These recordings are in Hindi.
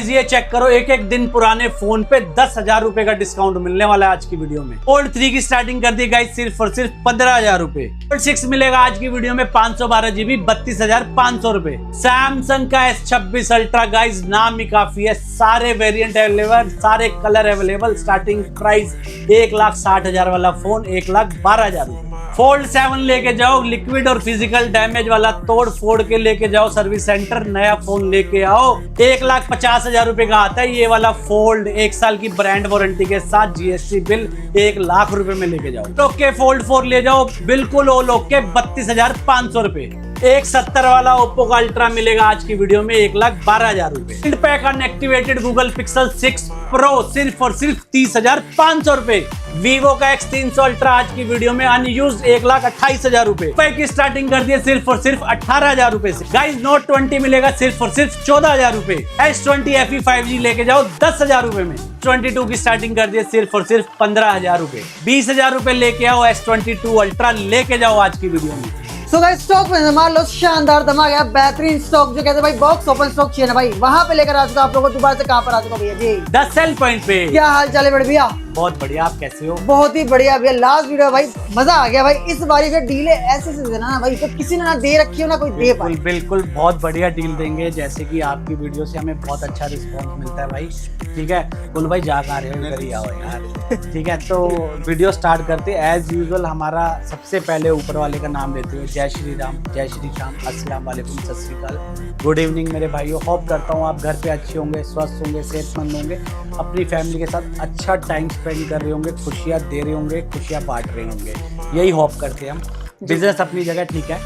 ये चेक करो, एक एक दिन पुराने फोन पे 10,000 रुपए का डिस्काउंट मिलने वाला है आज की वीडियो में। फोल्ड 3 की स्टार्टिंग कर दी गाइस सिर्फ और सिर्फ 15,000 रुपए। फोल्ड 6 मिलेगा आज की वीडियो में 512 GB 32,500 रुपए। सैमसंग का S26 अल्ट्रा गाइस, नाम ही काफी है, सारे वेरिएंट अवेलेबल, सारे कलर अवेलेबल। स्टार्टिंग प्राइस 1,60,000 वाला फोन 1,12,000 रुपए। फोल्ड 7 लेके जाओ, लिक्विड और फिजिकल डैमेज वाला तोड़ फोड़ के लेके जाओ सर्विस सेंटर, नया फोन लेके आओ। 1,50,000 रुपए का आता है ये वाला फोल्ड, 1 साल की ब्रांड वारंटी के साथ, GST बिल 1,00,000 रुपए में लेके जाओ। ओके फोल्ड 4 ले जाओ बिल्कुल ओल ओके 32,500 रुपए। 1,70 वाला ओप्पो का अल्ट्रा मिलेगा आज की वीडियो में 1,12,000 रुपए। Pack unactivated Google pixel 6 pro सिर्फ और सिर्फ 30,500 रुपए। वीवो का X300 अल्ट्रा आज की वीडियो में अनयूज्ड 1,28,000 रुपए। की स्टार्टिंग कर दिए सिर्फ और सिर्फ 18,000 रुपए से। गाइस नोट 20 मिलेगा सिर्फ और सिर्फ 14,000 रुपए। S20 FE 5G लेके जाओ 10,000 रुपए में। 22 की स्टार्टिंग कर दिए सिर्फ और सिर्फ 15,000 रुपए। 20,000 रुपए लेके आओ, S22 अल्ट्रा लेके जाओ आज की वीडियो में। सो गाइस स्टॉक में मान लो शानदार धमाका है, बेहतरीन स्टॉक जो कहते हैं भाई बॉक्स ओपन स्टॉक चाहिए ना भाई, वहां पे लेकर आ चुका आप लोगों को। दोबारा से कहां पर आ चुका भैया जी? 10 सेल पॉइंट पे। क्या हाल चाल है बड़े भैया? बहुत बढ़िया, आप कैसे हो? बहुत ही बढ़िया भैया। लास्ट वीडियो भाई मजा आ गया भाई। इस बारी फिर डीले ऐसे से देना ना भाई, तो किसी ने ना दे रखी हो ना कोई दे पाए। बिल्कुल बहुत बढ़िया डील देंगे, जैसे कि आपकी वीडियो से हमें बहुत अच्छा रिस्पॉन्स मिलता है भाई। ठीक है कुल भाई, जा कहाँ रहे हो, इधर ही आओ यार। ठीक है तो वीडियो स्टार्ट करते एज यूजुअल। हमारा सबसे पहले ऊपर वाले का नाम लेते हुए जय श्री राम, जय श्री श्याम, अस्सलाम वालेकुम, सत श्री अकाल, गुड इवनिंग मेरे भाइयों। होप करता हूँ आप घर पे अच्छे होंगे, स्वस्थ होंगे, सेहतमंद होंगे, अपनी फैमिली के साथ अच्छा टाइम स्पेंड कर रहे होंगे, खुशियाँ दे रहे होंगे, खुशियाँ बांट रहे होंगे, यही होप करते हैं हम। बिजनेस अपनी जगह ठीक है,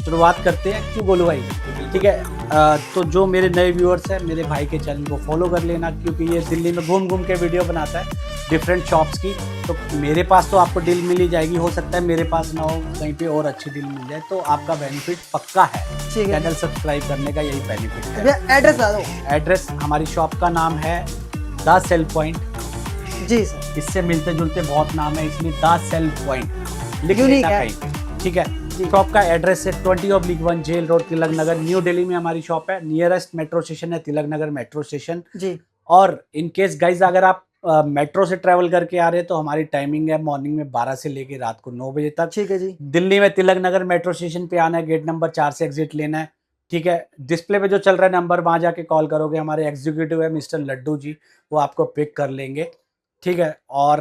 शुरुआत करते हैं, क्यों बोलो भाई? ठीक है तो जो मेरे नए व्यूअर्स हैं, मेरे भाई के चैनल को फॉलो कर लेना, क्योंकि ये दिल्ली में घूम घूम के वीडियो बनाता है डिफरेंट शॉप्स की। तो मेरे पास तो आपको डील मिल ही जाएगी, हो सकता है मेरे पास ना हो, कहीं पे और अच्छी डील मिल जाए, तो आपका बेनिफिट पक्का है। चैनल सब्सक्राइब करने का यही बेनिफिट है। एड्रेस बता दो। एड्रेस हमारी शॉप का नाम है द सेल पॉइंट। जी सर। इससे मिलते जुलते बहुत नाम है, इसलिए द सेल पॉइंट लिख लेना कहीं पे। ठीक है शॉप का एड्रेस है 20/1 jail road, Tilak Nagar, new Delhi में हमारी शॉप है। नियरेस्ट मेट्रो स्टेशन है तिलक नगर मेट्रो स्टेशन जी। और इन केस गाइज अगर आप मेट्रो से ट्रेवल करके आ रहे हैं तो हमारी टाइमिंग है मॉर्निंग में 12 से लेके रात को 9 बजे तक। ठीक है जी। दिल्ली में तिलक नगर मेट्रो स्टेशन पे आना है, गेट नंबर 4 से एग्जिट लेना है। ठीक है डिस्प्ले पे जो चल रहा है नंबर, वहां जाके कॉल करोगे, हमारे एग्जीक्यूटिव है मिस्टर लड्डू जी, वो आपको पिक कर लेंगे। ठीक है और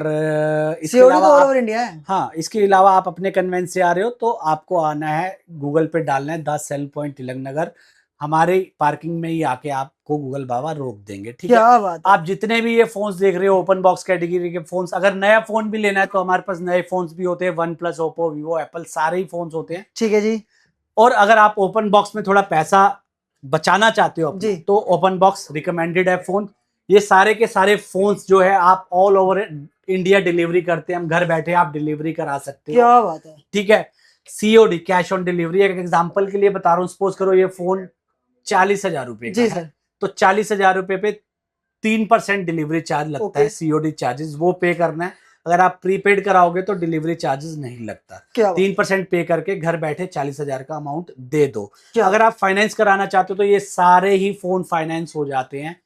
इसके अलावा ओवर इंडिया है। हाँ इसके अलावा आप अपने कन्वेंस से आ रहे हो तो आपको आना है, गूगल पे डालना है the sale point Tilak Nagar, हमारे पार्किंग में ही आके आपको गूगल बाबा रोक देंगे। ठीक है आप जितने भी ये फोन्स देख रहे हो ओपन बॉक्स कैटेगरी के फोन्स, अगर नया फोन भी लेना है तो हमारे पास नए फोन्स भी होते हैं, one plus, Oppo, Vivo, Apple, सारे ही फोन्स होते हैं। ठीक है जी। और अगर आप ओपन बॉक्स में थोड़ा पैसा बचाना चाहते हो जी, तो ओपन बॉक्स रिकमेंडेड है फोन। ये सारे के सारे फोन्स जो है आप ऑल ओवर इंडिया डिलीवरी करते हैं, हम घर बैठे आप डिलीवरी करा सकते हो। क्या बात है। ठीक है COD कैश ऑन डिलीवरी। एक एग्जांपल के लिए बता रहा हूँ, सपोज करो ये फोन 40,000 रुपए का है, तो 40,000 रुपए पे 3% डिलीवरी चार्ज लगता है, COD चार्जेस वो पे करना है। अगर आप प्रीपेड कराओगे तो डिलीवरी चार्जेस नहीं लगता। 3% पे करके घर बैठे 40,000 का अमाउंट दे दो। अगर आप फाइनेंस कराना चाहते हो तो ये सारे ही फोन फाइनेंस हो जाते हैं।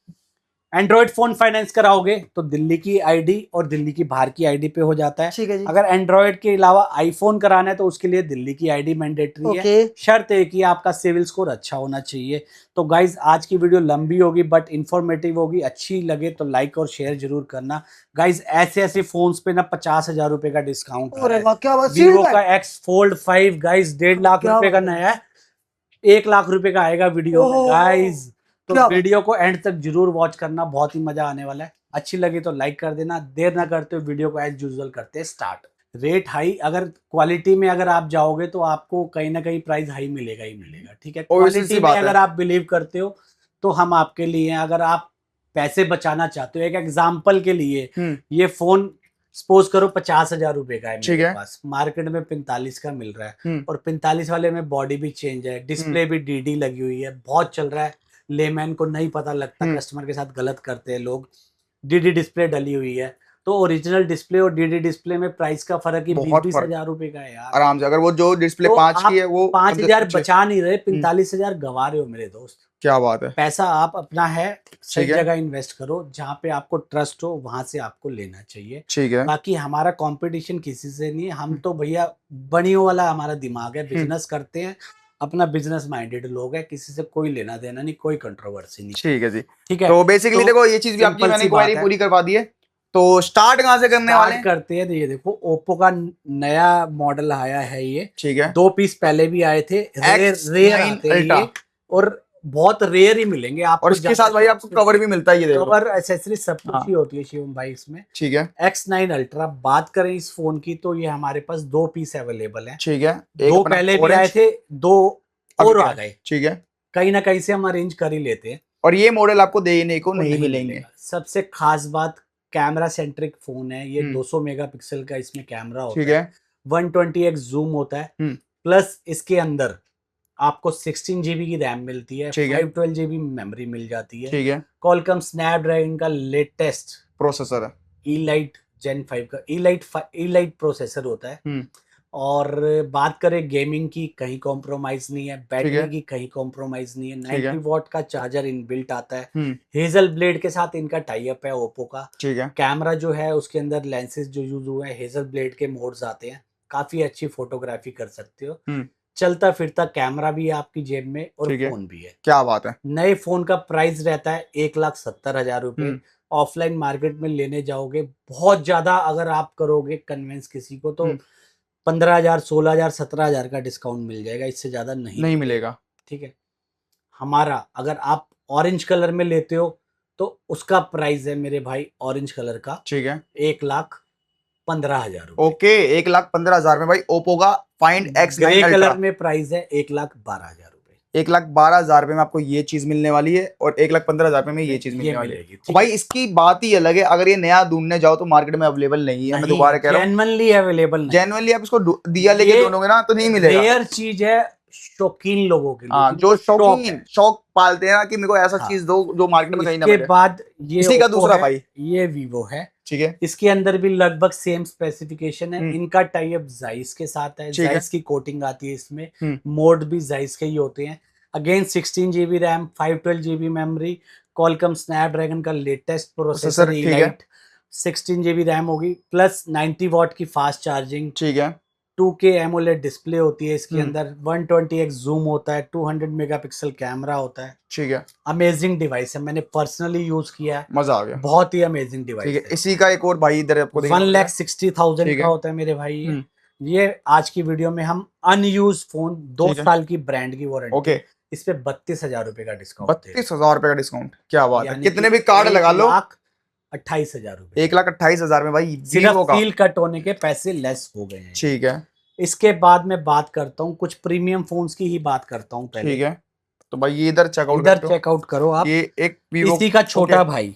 एंड्रॉइड फोन फाइनेंस कराओगे तो दिल्ली की आईडी और दिल्ली की बाहर की आईडी पे हो जाता है। ठीक है जी। अगर एंड्रॉइड के अलावा आईफोन कराना है तो उसके लिए दिल्ली की आईडी मैंडेटरी है, शर्त है कि आपका सिविल स्कोर अच्छा होना चाहिए। तो गाइज आज की वीडियो लंबी होगी बट इंफॉर्मेटिव होगी, अच्छी लगे तो लाइक और शेयर जरूर करना। गाइज ऐसे ऐसे फोन्स पे ना 50,000 रुपए का डिस्काउंट है। वीवो का X Fold 5 गाइज 1.5 लाख रुपए का नया है, 1 लाख रुपए का आएगा वीडियो में गाइज। तो वीडियो को एंड तक जरूर वॉच करना, बहुत ही मजा आने वाला है। अच्छी लगी तो लाइक कर देना, देर ना करते हुए वीडियो को एज यूजुअल करते हैं स्टार्ट। रेट हाई, अगर क्वालिटी में अगर आप जाओगे तो आपको कहीं ना कहीं प्राइस हाई मिलेगा ही मिलेगा। ठीक है क्वालिटी में अगर आप बिलीव करते हो तो हम आपके लिए हैं। अगर आप पैसे बचाना चाहते हो, एक एग्जाम्पल के लिए ये फोन सपोज करो 50,000 रुपए का है मेरे पास, मार्केट में 45 का मिल रहा है, और 45 वाले में बॉडी भी चेंज है, डिस्प्ले भी DD लगी हुई है, बहुत चल रहा है। लेमैन को नहीं पता लगता, कस्टमर के साथ गलत करते हैं लोग, DD डिस्प्ले डली हुई है, तो ओरिजिनल डिस्प्ले और डीडी डिस्प्ले में प्राइस का फर्क ही बहुत 20-20 हजार रुपए का है यार। आराम से। अगर वो जो डिस्प्ले तो 5 आप की है वो 5,000 कुछ- बचा नहीं रहे, 45,000 गवा रहे हो मेरे दोस्त। क्या बात है। पैसा आप अपना है सही ठीक है। जगह इन्वेस्ट करो, जहाँ पे आपको ट्रस्ट हो वहां से आपको लेना चाहिए। ठीक है। बाकी हमारा कंपटीशन किसी से नहीं है, हम तो भैया बनियों वाला हमारा दिमाग है, बिजनेस करते हैं, अपना बिजनेस माइंडेड लोग है, किसी से कोई लेना देना नहीं, कोई कंट्रोवर्सी नहीं। ठीक है जी। ठीक है, तो बेसिकली तो देखो ये चीज भी आपकी सिंपल मैंने सी क्वेरी बात है। पूरी करवा दी है। तो स्टार्ट कहाँ से करने वाले हैं? करते हैं। तो ये देखो ओप्पो का नया मॉडल आया है ये, ठीक है। 2 पीस पहले भी आए थे, रेयर X9 आते हैं Ultra। ये, और बहुत रेयर ही मिलेंगे आपको। और इसके साथ भाई आपको कवर भी मिलता है, ये देखो। कवर एक्सेसरी सब कुछ हाँ। ही होती है शिवम भाई इसमें। ठीक है। X9 अल्ट्रा बात करें इस फोन की तो ये हमारे पास 2 पीस अवेलेबल है। ठीक है। 2 अपना पहले भी orange, आए थे, 2 और आ गए, ठीक है। कहीं ना कहीं से हम अरेंज कर ही लेते हैं। और ये मॉडल आपको देने को वो नहीं मिलेंगे। मिलेगा। सबसे खास बात कैमरा सेंट्रिक फोन है ये, 200 मेगापिक्सल का इसमें कैमरा होता ठीक है, है। 120x जूम होता है, प्लस इसके अंदर आपको 16 GB की रैम मिलती है, 512 GB मेमोरी मिल जाती है। ठीक है। कॉलकम स्नैपड्रैगन का लेटेस्ट प्रोसेसर है, E-Lite Gen 5 का E-Lite प्रोसेसर होता है। और बात करें गेमिंग की, कहीं कॉम्प्रोमाइज नहीं है, बैटरी की कहीं कॉम्प्रोमाइज नहीं है, 90 वॉट का चार्जर इनबिल्ट आता है, हेजल ब्लेड के साथ इनका टाई अप है ओप्पो का। ठीक है। कैमरा जो है उसके अंदर लेंसेज जो यूज हुए हैं हेजल ब्लेड के मोड्स आते हैं, काफी अच्छी फोटोग्राफी कर सकते हो। चलता फिरता कैमरा भी है आपकी जेब में और फोन भी है। क्या बात है। नए फोन का प्राइस रहता है 1,70,000 रुपए। ऑफलाइन मार्केट में लेने जाओगे बहुत ज्यादा, अगर आप करोगे कन्विंस किसी को तो 15,000, 16,000, 17,000 का डिस्काउंट मिल जाएगा, इससे ज्यादा नहीं मिलेगा। ठीक है। हमारा अगर आप ऑरेंज कलर में लेते हो तो उसका प्राइस है मेरे भाई ऑरेंज कलर का, ठीक है, 1,15,000 ओके। 1,15,000 में भाई ओप्पो का find X9 grey Ultra। Colour में प्राइस है 1,12,000 रुपए। 1,12,000 में आपको ये चीज मिलने वाली है और 1,15,000 में ये चीज मिलने वाली है। तो भाई इसकी बात ही अलग है, अगर ये नया ढूंढने जाओ तो मार्केट में अवेलेबल नहीं है। मैं दोबारा कह रहा हूँ, जेन्युइनली अवेलेबल नहीं। जेन्युइनली आप इसको दिया लेके ढूंढोगे ना तो नहीं मिलेगा। रेयर चीज है शौकीन लोगों के लिए। हाँ, जो शौक पालते हैं ना कि मेरे को ऐसा चीज दो जो मार्केट में कहीं ना मिले। इसके बाद ये इसी का दूसरा भाई ये वीवो है। ठीक है। इसके अंदर भी लगभग सेम स्पेसिफिकेशन है। इनका टाई अप जाइस के साथ है, जाइस की कोटिंग आती है इसमें, मोड भी जाइस के ही होते हैं। Again 16 GB RAM, 512 GB memory, Qualcomm Snapdragon का latest processor E-Lite, 16 GB RAM होगी, प्लस 90 वॉट की फास्ट चार्जिंग। ठीक है। 2K एमोलेड डिस्प्ले होती है इसके अंदर, 120x जूम होता है, 200 मेगापिक्सल कैमरा होता है। ठीक है। अमेजिंग डिवाइस है, मैंने पर्सनली यूज किया है, मजा आ गया, बहुत ही अमेजिंग डिवाइस है। इसी का एक और भाई इधर आपको 1,60,000 का होता है मेरे भाई। ये आज की वीडियो में हम अनयूज फोन 2 साल की ब्रांड की वारंटी, ओके, इस पे 32,000 रुपए का डिस्काउंट। 32,000 रुपए का डिस्काउंट, क्या बात है। कितने भी कार्ड लगा लो, 1,28,000 रुपए, 1,28,000 में भाई सिर्फ सील कट होने के पैसे लेस हो गए हैं। ठीक है। इसके बाद मैं बात करता हूँ कुछ प्रीमियम फोन्स की ही बात करता हूँ पहले। ठीक है। तो भाई ये इधर चेकआउट करो आप। ये एक Vivo, इसी का छोटा भाई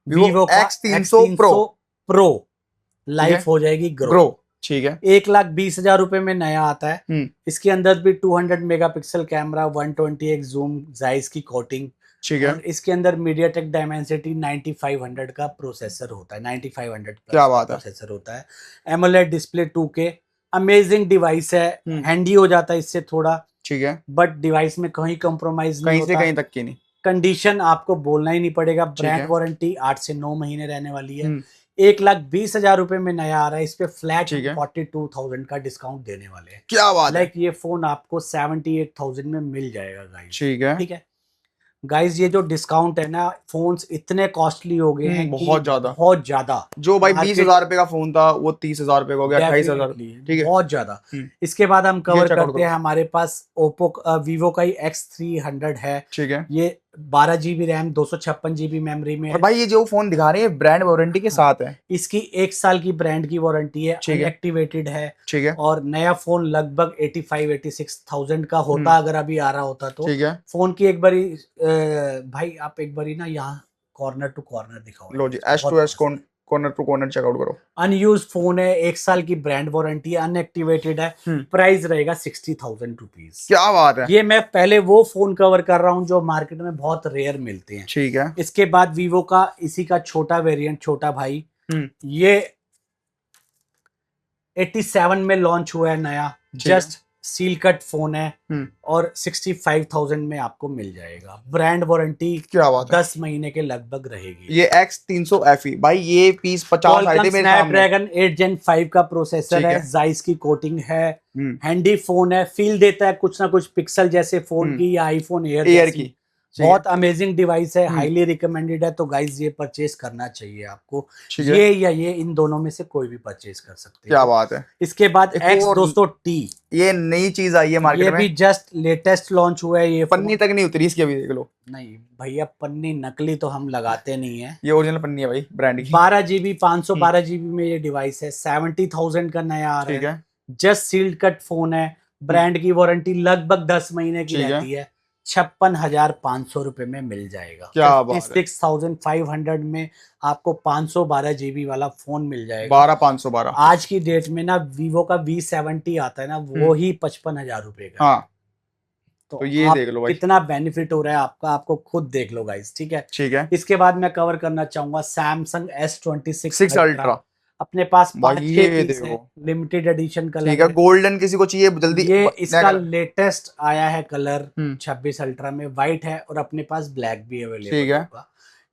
Vivo X300 Pro लाइफ हो जाएगी ग्रो। ठीक है। 1,20,000 रुपए में नया आता है। इसके अंदर भी 200 megapixel camera, 120x zoom, Zeiss की कोटिंग। ठीक है। और इसके अंदर मीडियाटेक डायमेंसिटी 9500 का प्रोसेसर होता है, 9500 क्या बात है, प्रोसेसर होता है। AMOLED display 2K, amazing device है, हैंडी हो जाता है इससे थोड़ा। ठीक है। बट डिवाइस में कहीं कंप्रोमाइज नहीं होता, कहीं से कहीं तक की नहीं। कंडीशन आपको बोलना ही नहीं पड़ेगा, ब्रांड वारंटी 8 से 9 महीने रहने वाली है। 1,20,000 रुपए में नया आ रहा है, इस पे फ्लैट 42,000 का डिस्काउंट देने वाले हैं। क्या बात है। ये फोन आपको 78,000 में मिल जाएगा गाइस। ठीक है। ठीक है गाइस, ये जो डिस्काउंट है ना, फोन्स इतने कॉस्टली हो गए हैं, बहुत ज्यादा। जो भाई 20,000 रुपए का फोन था वो 30,000 रुपए हो गया, 28,000। ठीक है, बहुत ज्यादा। इसके बाद हम कवर करते हैं, हमारे पास ओप्पो वीवो का ही X300 है। ठीक है। ये 12 GB रैम, 256 GB मेमोरी में। और भाई ये जो फोन दिखा रहे हैं ब्रांड वारंटी के साथ है। इसकी 1 साल की ब्रांड की वारंटी है, अनएक्टिवेटेड है। ठीक है। और नया फोन लगभग 85-86,000 का होता अगर अभी आ रहा होता तो। ठीक है। फोन की एक बारी भाई आप एक बारी ना यहाँ कॉर्नर टू कॉर्नर दिखाओ। लो जी, S2S corner to corner checkout करो। अनयूज फोन है, 1 साल की ब्रांड वारंटी है, अनएक्टिवेटेड है। प्राइस रहेगा 60,000 रुपीज। क्या बात है। ये मैं पहले वो फोन कवर कर रहा हूँ जो मार्केट में बहुत रेयर मिलते हैं। ठीक है। इसके बाद वीवो का इसी का छोटा वेरिएंट, छोटा भाई ये 87 में लॉन्च हुआ है नया, ठीक है। जस्ट सील कट फोन है और 65,000 में आपको मिल जाएगा। ब्रांड वारंटी क्या बात है, 10 महीने के लगभग रहेगी। ये X300 FE भाई, ये पीस 50 आए थे मेरे सामने। स्नैपड्रैगन 8 Gen 5 का प्रोसेसर ठीक है, है। जाइस की कोटिंग है, हम्म, हैंडी फोन है, फील देता है कुछ ना कुछ पिक्सल जैसे फोन की या आईफोन एयर एयर जैसी। की, ठीक बहुत अमेजिंग डिवाइस है, हम्म। हाईली रिकमेंडेड है। तो गाइज ये परचेज करना चाहिए आपको, ठीक है। ये या ये इन दोनों में से कोई भी परचेज कर सकते क्या हैं। बात है, इसके बाद एक और X200T, ये नई चीज आई है ये मार्केट भी में, जस्ट लेटेस्ट लॉन्च हुआ है। ये पन्नी फोन तक नहीं उतरी इसकी अभी, देख लो। नहीं भैया, पन्नी नकली तो हम लगाते नहीं है। ये ओरिजिनल पन्नी है भाई, ब्रांड की। 12 GB 512 GB में ये डिवाइस है, 70,000 का नया आ ठीक रहा है। है। जस्ट सील्ड कट फोन है, ब्रांड की वारंटी लगभग 10 महीने की ठीक है। रहती है। 56,500 रुपए में मिल जाएगा। क्या बात है। 56,500 में आपको 512 GB वाला फोन मिल जाएगा। 12,512। आज की डेट में ना वीवो का V70 आता है ना, वो ही 55,000 रुपए का। हाँ, तो तो ये आप देख लो भाई, कितना बेनिफिट हो रहा है आपका, आपको खुद देख लो गाइस, ठीक है। ठीक है। इसके बाद मैं कवर करना चाहूंगा सैमसंग S26 6 अल्ट्रा। अल्ट्रा अपने पास भाई, 5-6 ये पीस है, देखो, लिमिटेड एडिशन ठीक कलर है। है। गोल्डन किसी को चाहिए जल्दी, ये नया इसका कलर। लेटेस्ट आया है कलर, हम्म, 26 अल्ट्रा में व्हाइट है और अपने पास ब्लैक भी ठीक अवेलेबल है। होगा।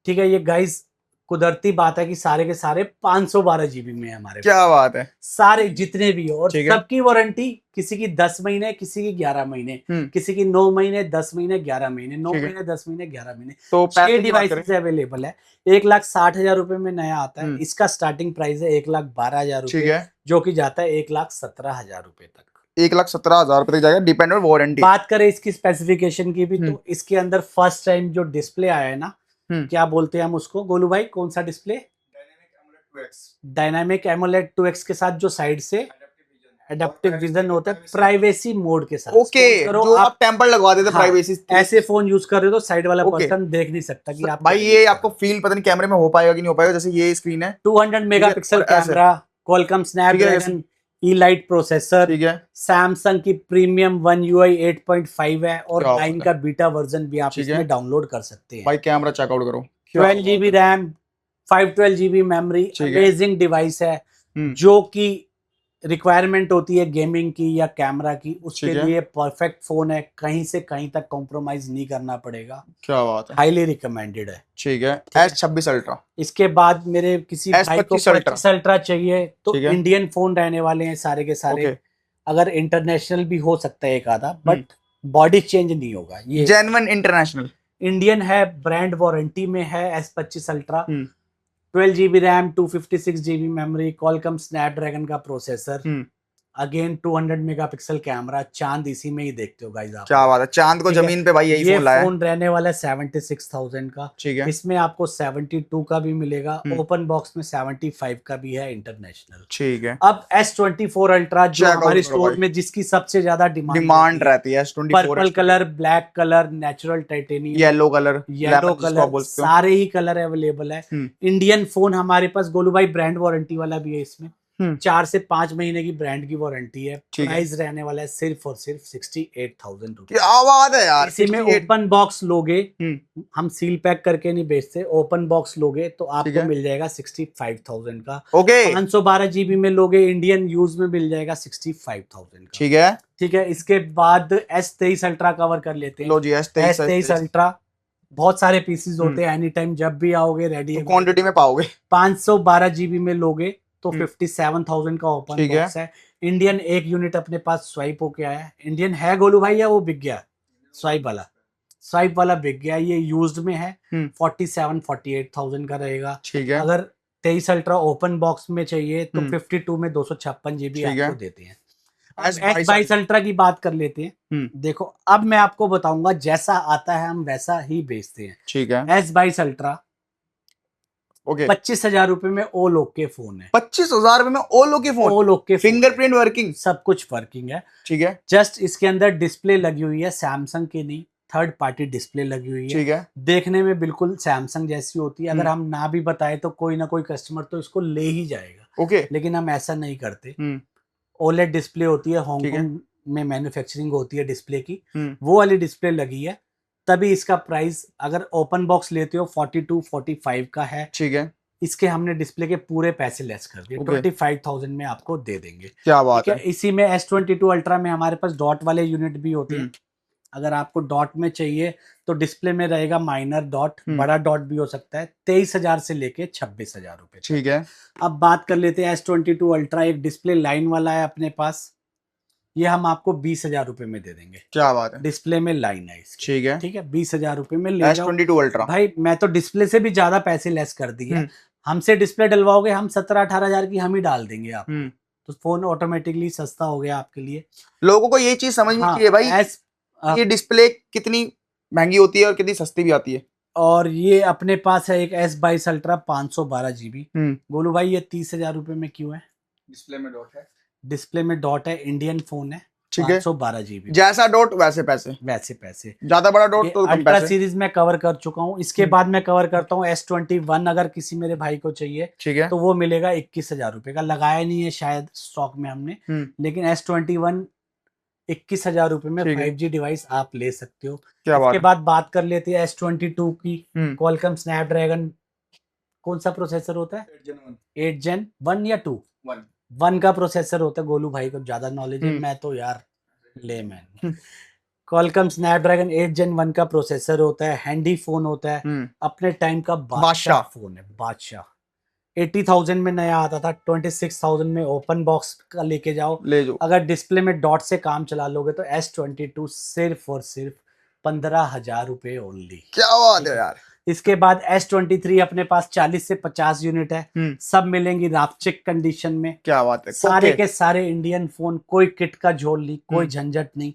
ठीक है, ये गाइस कुदरती बात है कि सारे के सारे 512 GB में है हमारे क्या बात है, सारे जितने भी हो, और ठीक है। सबकी वारंटी किसी की 10 महीने, किसी की 11 महीने, किसी की 9 महीने, 10 महीने, 11 महीने, 9 ठीक है। महीने, 10 महीने, 11 महीने। तो 6 पैसे की बात करें, डिवाइसेस अवेलेबल है। 1,60,000 रुपए में नया आता है। इसका स्टार्टिंग प्राइस है 1,12,000 ठीक रुपए, है। जो कि जाता है 1,17,000 रुपए तक। 1,17,000 रुपए तक जाएगा, डिपेंड ऑन वारंटी। बात करें इसकी स्पेसिफिकेशन की भी, तो इसके अंदर फर्स्ट टाइम जो डिस्प्ले आया है ना, क्या बोलते हैं हम उसको गोलू भाई, कौन सा डिस्प्ले? डायनामिक एमोलेड 2X के साथ जो साइड से एडेप्टिव विजन होता है, प्राइवेसी मोड के साथ। ओके, जो आप टेम्पर लगवा देते, हाँ, प्राइवेसी। ऐसे फोन यूज कर रहे हो तो साइड वाला ओके। पर्सन देख नहीं सकता कि आप भाई ये आपको फील पता नहीं कैमरे में हो पाएगा कि नहीं हो पाएगा, जैसे ये स्क्रीन है 200 मेगापिक्सल और ऐसे। Camera, Qualcomm Snapdragon E-Lite processor, ठीक है। सैमसंग की प्रीमियम One UI 8.5 है और क्या बात 9 है। का बीटा वर्जन भी आप ठीक है। इसमें डाउनलोड कर सकते हैं। भाई कैमरा चेकआउट करो, 12 GB रैम, 512 GB मेमोरी, ठीक है। अमेजिंग डिवाइस है, जो कि रिक्वायरमेंट होती है गेमिंग की या कैमरा की, उसके ठीक है। लिए परफेक्ट फोन है। कहीं से कहीं तक कॉम्प्रोमाइज नहीं करना पड़ेगा, क्या बात है, हाईली रिकमेंडेड है। ठीक है। S26 अल्ट्रा, इसके बाद मेरे किसी भाई को S25 अल्ट्रा। 25 अल्ट्रा चाहिए तो ठीक है। इंडियन फोन रहने वाले हैं सारे के सारे। ओके। अगर इंटरनेशनल भी हो सकता है एक आधा, बट बॉडी चेंज नहीं होगा। ये जेन्युइन इंटरनेशनल इंडियन है, ब्रांड वारंटी में है। S25 ultra 12 GB RAM, 256 GB memory, Qualcomm Snapdragon का प्रोसेसर, अगेन 200 मेगापिक्सल कैमरा। चांद इसी में ही देखते हो गाइस आप। क्या बात है, चांद को ठीक है। जमीन पे भाई यही ये फोन लाया है। फोन रहने वाला है 76,000 का। ठीक है। इसमें आपको 72 का भी मिलेगा, ओपन बॉक्स में 75 का भी है इंटरनेशनल। ठीक है। अब S24 अल्ट्रा जो Check out हमारी करो स्टोर भाई। में जिसकी सबसे ज्यादा डिमांड रहती है, S24 purple colour, black colour, natural titanium, yellow colour, yellow colour, सारे ही कलर अवेलेबल है। इंडियन फोन हमारे पास गोलू भाई ब्रांड वारंटी वाला भी है इसमें। 4 से 5 महीने की ब्रांड की वारंटी है। प्राइस रहने वाला है सिर्फ और सिर्फ 68,000 रुपए। क्या बात है यार। इसी में ओपन बॉक्स लोगे, हम सील पैक करके नहीं बेचते, ओपन बॉक्स लोगे तो आपको मिल जाएगा 65,000 का। ओके। 512 GB में लोगे इंडियन यूज में मिल जाएगा 65,000 का। ठीक है। ठीक है, इसके बाद S23 अल्ट्रा कवर कर लेते हैं। लो जी, S23 अल्ट्रा बहुत सारे पीसेस होते हैं, एनी टाइम जब भी आओगे रेडी है, क्वांटिटी में पाओगे। 512 GB में लोगे तो 57,000 का ओपन बॉक्स है। इंडियन एक यूनिट अपने पास स्वाइप होके आया है। इंडियन है गोलू भाई या वो बिक गया? स्वाइप वाला बिक गया। ये यूज्ड में है, 47-48,000 का रहेगा। ठीक है। अगर 23 अल्ट्रा ओपन बॉक्स में चाहिए तो 52 में 256 GB आपको देते हैं। S22 अल्ट्रा की बात कर लेते हैं। देखो अब मैं आपको बताऊंगा, जैसा आता है हम वैसा ही बेचते हैं। ठीक है। S22 ultra okay. 25,000 रुपए में ऑल ओके फोन है। 25,000 रुपए में all okay phone, all okay, fingerprint working, सब कुछ वर्किंग है। ठीक है। जस्ट इसके अंदर डिस्प्ले लगी हुई है, सैमसंग की नहीं, थर्ड पार्टी डिस्प्ले लगी हुई है। ठीक है। देखने में बिल्कुल सैमसंग जैसी होती है। अगर हम ना भी बताए तो कोई ना कोई कस्टमर तो इसको ले ही जाएगा। ओके। लेकिन हम ऐसा नहीं करते। ओलेड डिस्प्ले होती है, हांगकांग में मैन्युफैक्चरिंग होती है डिस्प्ले की, वो वाली डिस्प्ले लगी है। तभी इसका प्राइस अगर ओपन बॉक्स लेते हो 42-45 का है। ठीक है। इसके हमने डिस्प्ले के पूरे पैसे लेस कर दिए, 25,000 में आपको दे देंगे। क्या बात ठीक है। है, इसी में S22 अल्ट्रा में हमारे पास डॉट वाले यूनिट भी होते हैं। अगर आपको डॉट में चाहिए तो डिस्प्ले में रहेगा माइनर डॉट, बड़ा डॉट भी हो सकता है, 23,000 से लेके 26,000 रुपए। ठीक है। अब बात कर लेते हैं S22 अल्ट्रा, एक डिस्प्ले लाइन वाला है अपने पास, ये हम आपको 20,000 रुपए में दे देंगे। क्या बात है। डिस्प्ले में लाइन है इसकी। ठीक है। ठीक है, 20,000 रुपए में ले जाओ। S22 अल्ट्रा भाई मैं तो डिस्प्ले से भी ज्यादा पैसे लेस कर दिए। हमसे डिस्प्ले डलवाओगे हम 17-18,000 की हम ही डाल देंगे आप, तो फोन ऑटोमेटिकली सस्ता हो गया आपके लिए। लोगों को ये चीज समझनी चाहिए भाई, ये डिस्प्ले कितनी महंगी होती है और कितनी सस्ती भी आती है। और ये अपने पास है एक S22 अल्ट्रा 512 GB। गोलू भाई ये 30,000 रुपए में क्यों है? डिस्प्ले में डॉट है, डिस्प्ले में डॉट है, इंडियन फोन है, ठीक है, 512 GB, जैसा डॉट वैसे पैसे, वैसे पैसे। ज्यादा बड़ा डॉट तो कम अल्ट्रा पैसे। सीरीज में कवर कर चुका हूँ। इसके बाद मैं कवर करता हूँ S21, अगर किसी मेरे भाई को चाहिए ठीक है, तो वो मिलेगा 21,000 रुपए का। लगाया नहीं है शायद स्टॉक में हमने, लेकिन S21 21,000 रुपए में 5G डिवाइस आप ले सकते हो। क्या इसके बाद बात कर लेते हैं S22 की। क्वालकॉम स्नैपड्रैगन, कौन सा प्रोसेसर होता है? 8 Gen 1 या 2? 1 का प्रोसेसर होता है। गोलू भाई को ज्यादा नॉलेज है, मैं तो यार लेमैन। क्वालकॉम स्नैपड्रैगन 8 Gen 1 का प्रोसेसर होता है, हैंडी फोन होता है, अपने टाइम का बादशाह फोन है, बादशाह। 80,000 में नया आता था, 26,000 में ओपन बॉक्स का लेके जाओ, ले जाओ। अगर डिस्प्ले में डॉट से काम चला लोगे तो S22 सिर्फ और सिर्फ 15,000 रुपए ओनली। क्या बात है यार। इसके बाद S23 अपने पास 40 से 50 यूनिट है, सब मिलेंगी रापचिक कंडीशन में। क्या बात है। सारे के सारे इंडियन फोन, कोई किट का झोल नहीं, कोई झंझट नहीं,